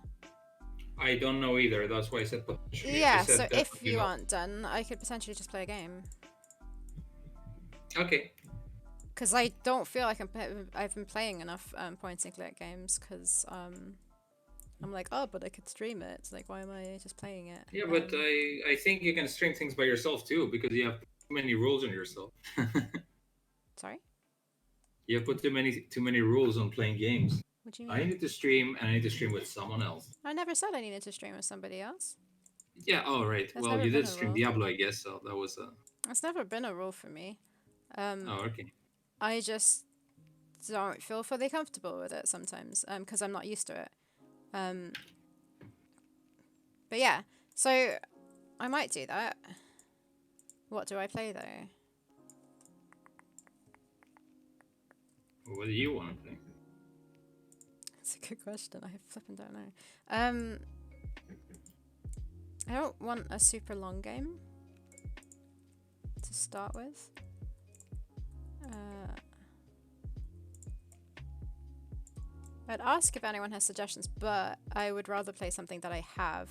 I don't know either. That's why I said potentially. Yeah, so if you aren't done, I could potentially just play a game. Okay. Because I don't feel like I've been playing enough point and click games. Because I'm like, oh, but I could stream it. It's like, why am I just playing it? Yeah, but I think you can stream things by yourself too, because you have too many rules on yourself. Sorry? You have put too many rules on playing games. What do you mean? I need to stream, and I need to stream with someone else. I never said I needed to stream with somebody else. Yeah. Oh, right. That's well, you did stream Diablo, I guess. So that was a. It's never been a rule for me. Oh, okay. I just don't feel fully comfortable with it sometimes. Because I'm not used to it. But yeah, so I might do that. What do I play though? What do you want to play? That's a good question. I flipping don't know. I don't want a super long game to start with. I'd ask if anyone has suggestions, but I would rather play something that I have.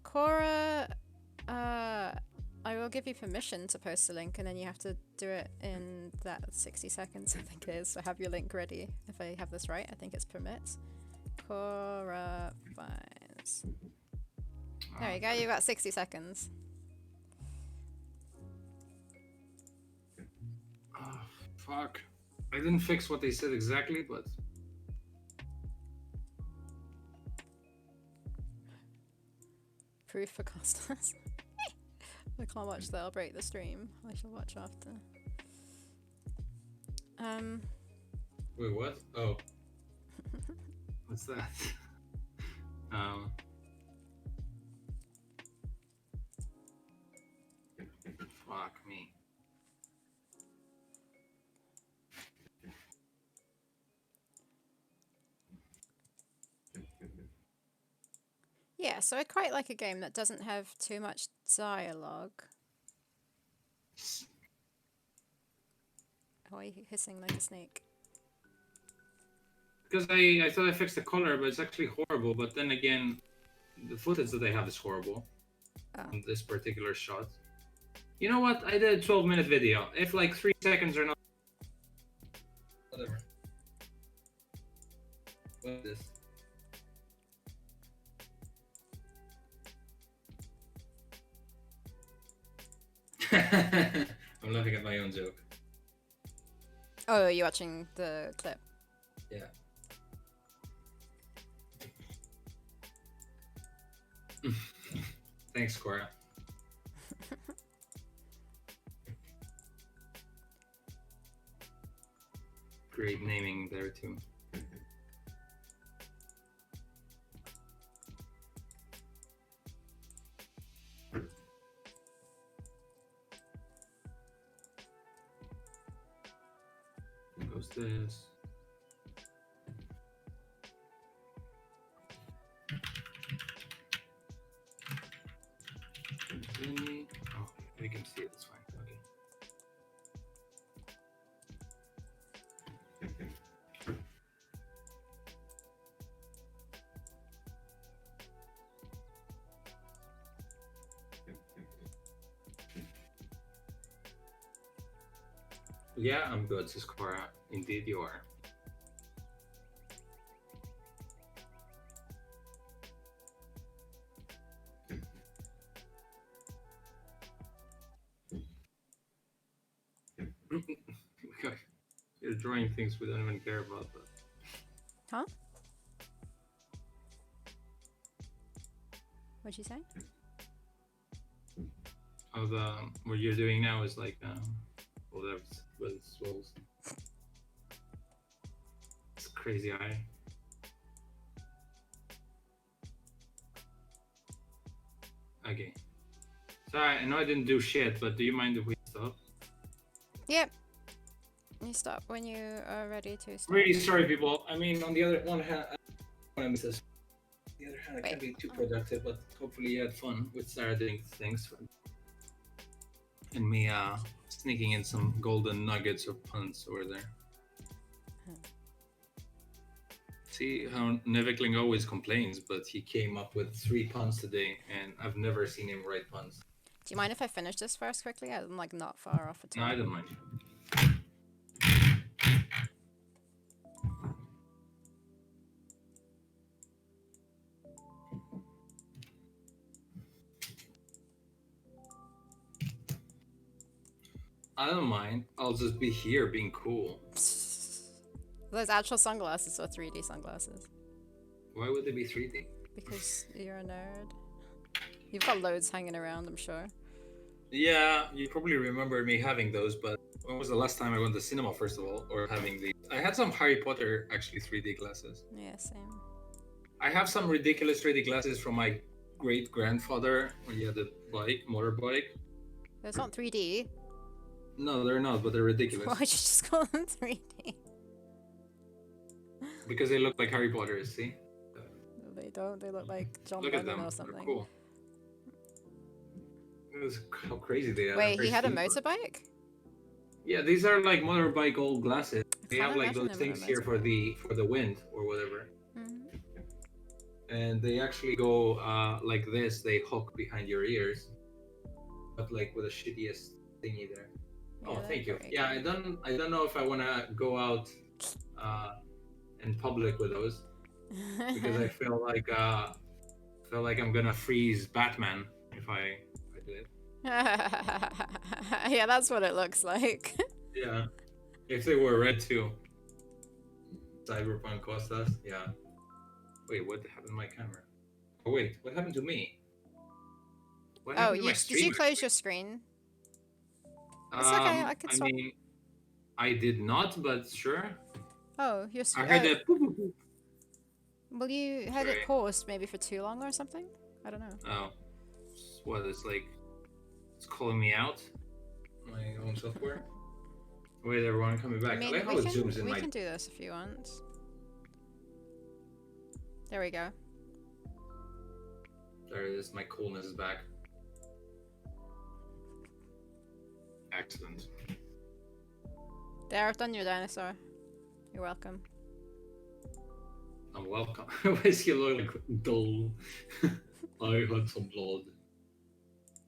Cora, I will give you permission to post a link, and then you have to do it in that 60 seconds, I think it is. So have your link ready. If I have this right, I think it's permits. Cora finds. There you go, you got 60 seconds. Oh, fuck. I didn't fix what they said exactly, but... Proof for customers. I can't watch that, I'll break the stream. I shall watch after. Wait, what? Oh. What's that? Fuck me. Yeah, so I quite like a game that doesn't have too much dialogue. Why are you hissing like a snake? Because I thought I fixed the color, but it's actually horrible. But then again, the footage that they have is horrible. Oh. On this particular shot. You know what? I did a 12-minute video. If like 3 seconds are not... Whatever. What is this? I'm laughing at my own joke. Oh, are you watching the clip? Yeah. Thanks, Cora. Great naming there too. Goes this. Continue. Oh, we can see it. It's fine. Okay. Yeah, I'm good, Siskora. Indeed, you are. You're drawing things we don't even care about. But Huh? What'd you say? oh, what you're doing now is like whatever. It's crazy eye. Okay. Sorry, I know I didn't do shit, but do you mind if we stop? Yep. You stop when you are ready to stop. Really sorry, people. I mean, on the other one hand, I miss this. On the other hand, I Wait. can't be too productive, but hopefully you had fun with Sarah doing things. And me sneaking in some golden nuggets of puns over there. See how Nevikling always complains, but he came up with 3 puns today, and I've never seen him write puns. Do you mind if I finish this first quickly? I'm like not far off at all. No, I don't mind. I don't mind. I'll just be here being cool. Those actual sunglasses or 3D sunglasses? Why would they be 3D? Because you're a nerd. You've got loads hanging around, I'm sure. Yeah, you probably remember me having those, but when was the last time I went to cinema, first of all, or having these? I had some Harry Potter, actually, 3D glasses. Yeah, same. I have some ridiculous 3D glasses from my great-grandfather when he had a motorbike. It's not 3D. No, they're not, but they're ridiculous. Why'd you just call them 3D? Because they look like Harry Potter, see? No, they don't. They look like John Look at Lennon them. or something. They're cool. It was how crazy they are. Wait, he had a motorbike? Yeah, these are like motorbike old glasses. They can't have like imagine those him on a things here for the wind or whatever. Mm-hmm. And they actually go like this. They hook behind your ears, but like with the shittiest thingy there. Yeah, Oh, thank you. very Yeah, good. I don't know if I wanna go out in public with those because I feel like I'm gonna freeze Batman if I do it. Yeah, that's what it looks like. Yeah, if they were red too. Cyberpunk cost us. Yeah. Wait, what happened to my camera? Oh wait, what happened to me? What Oh, happened to my did stream, you close actually? your screen? It's okay, I can I swap. mean, I did not, but sure. Oh, your I screen. heard that. Boop, boop, boop. Well, you had Sorry. it paused maybe for too long or something? I don't know. Oh, what? It's like it's calling me out. My own software. Wait, everyone, coming back. I mean, I like how it zooms in we my. can do this if you want. There we go. There it is. My coolness is back. Excellent. There, I've done your dinosaur. You're welcome. I'm welcome. Why does he look like dull? I had some blood.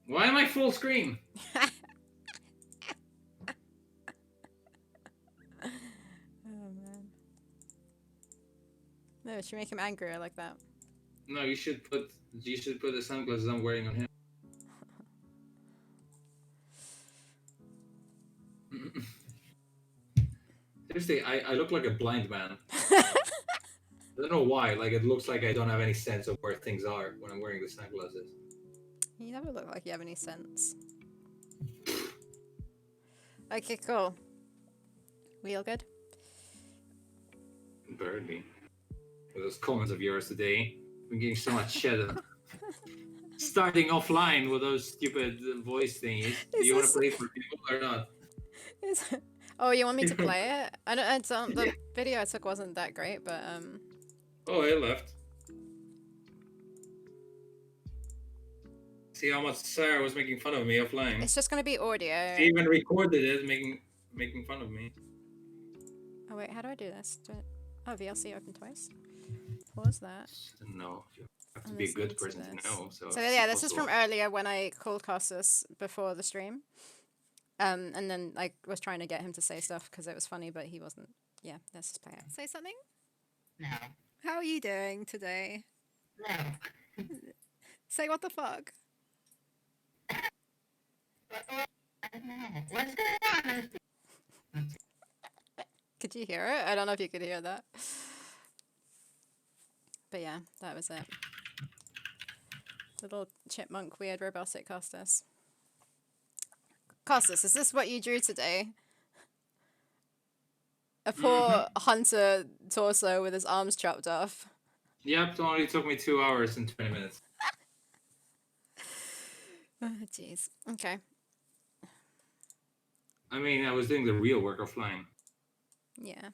Why am I full screen? Oh man. No, should make him angrier like that. No, you should put the sunglasses I'm wearing on him. Seriously, I look like a blind man. I don't know why. Like, it looks like I don't have any sense of where things are when I'm wearing the sunglasses. You never look like you have any sense. Okay, cool. We all good? Barely. With those comments of yours today, I'm getting so much shit. Starting offline with those stupid voice thingies. Do you want to play for people or not? Oh, you want me to play it? I don't. The video I took wasn't that great, but Oh, I left. See how much Sarah was making fun of me offline. it's just gonna be audio. She even recorded it, making fun of me. Oh wait, how do I do this? Oh, VLC open twice. Pause that. No, you have to And be a listen good to person to this. know. So yeah, this is from earlier when I called Cossus before the stream. And then I was trying to get him to say stuff because it was funny, but he wasn't. Yeah, let's just play it. Say something. No. How are you doing today? No. Say what the fuck. What's going on? Could you hear it? I don't know if you could hear that. But yeah, that was it. Little chipmunk weird robotic Costas. Costas, is this what you drew today? A poor hunter torso with his arms chopped off. Yep, it only took me 2 hours and 20 minutes. Oh, jeez. Okay. I mean, I was doing the real work of flying. Yeah.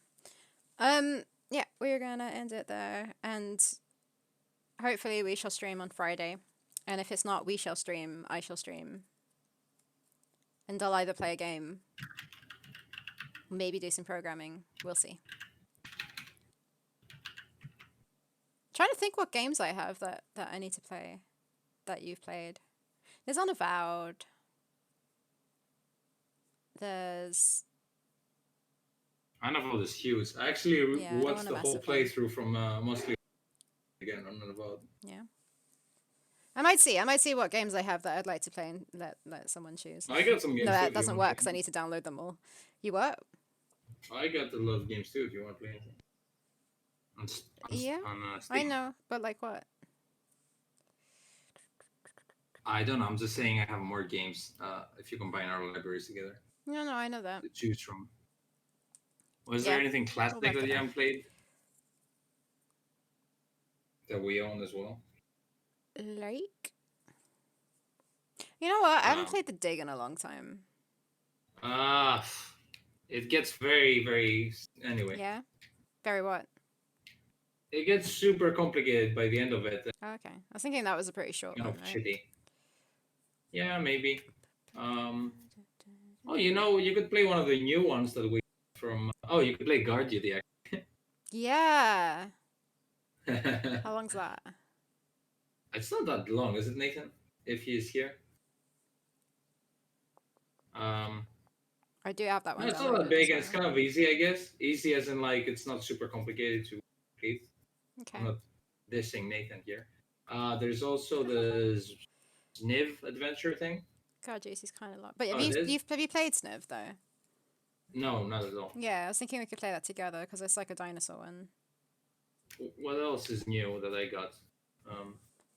Yeah, we're gonna end it there, and hopefully we shall stream on Friday. And if it's not, we shall stream. I shall stream. And I'll either play a game, maybe do some programming. We'll see. Trying to think what games I have that I need to play, that you've played. There's Unavowed. There's... Unavowed is huge. I actually Yeah, I don't watched wanna the mess whole with them. playthrough from mostly again on Unavowed. Yeah. I might see what games I have that I'd like to play and let someone choose. I got some games. No, too, that if you doesn't wanna work because I play. need to download them all. You what? I got a lot of games too. If you want to play anything. Yeah, on I Steam. know, but like what? I don't know. I'm just saying I have more games. If you combine our libraries together No, I know that. to choose from. Was Yeah, there anything classic work that it you out. haven't played that we own as well? Like? You know what? I haven't Um, played The Dig in a long time. Ah, it gets very, very. Anyway, Yeah? Very what? it gets super complicated by the end of it. Oh, okay. I was thinking that was a pretty short Kind one, of right? shitty. Yeah, maybe. Oh, you could play one of the new ones that we from. Oh, you could play Guard Duty. Yeah. Actually. How long's that? It's not that long, is it, Nathan? If he is here. I do have that one No, it's not downloaded that big, as and it's well. kind of easy, I guess. Easy as in like it's not super complicated to complete. Okay. I'm not dissing Nathan here. There's also the Sniv adventure thing. God, Juicy's kind of long. But Oh, it is? have you played Sniv though? No, not at all. Yeah, I was thinking we could play that together because it's like a dinosaur one. What else is new that I got?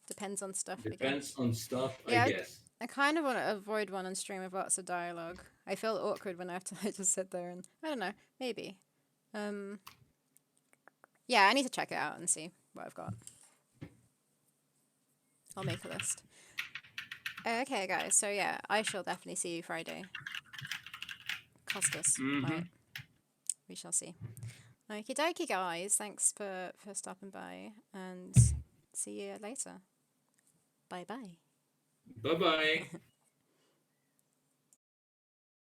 Depends on stuff. Depends on stuff, Yeah, I guess. I kind of want to avoid one on stream with lots of dialogue. I feel awkward when I have to like, just sit there and I don't know, maybe. Yeah, I need to check it out and see what I've got. I'll make a list. Okay, guys. So yeah, I shall definitely see you Friday. Costas, right? We shall see. Okie dokie, guys. Thanks for stopping by, and see you later. Bye bye. Bye bye.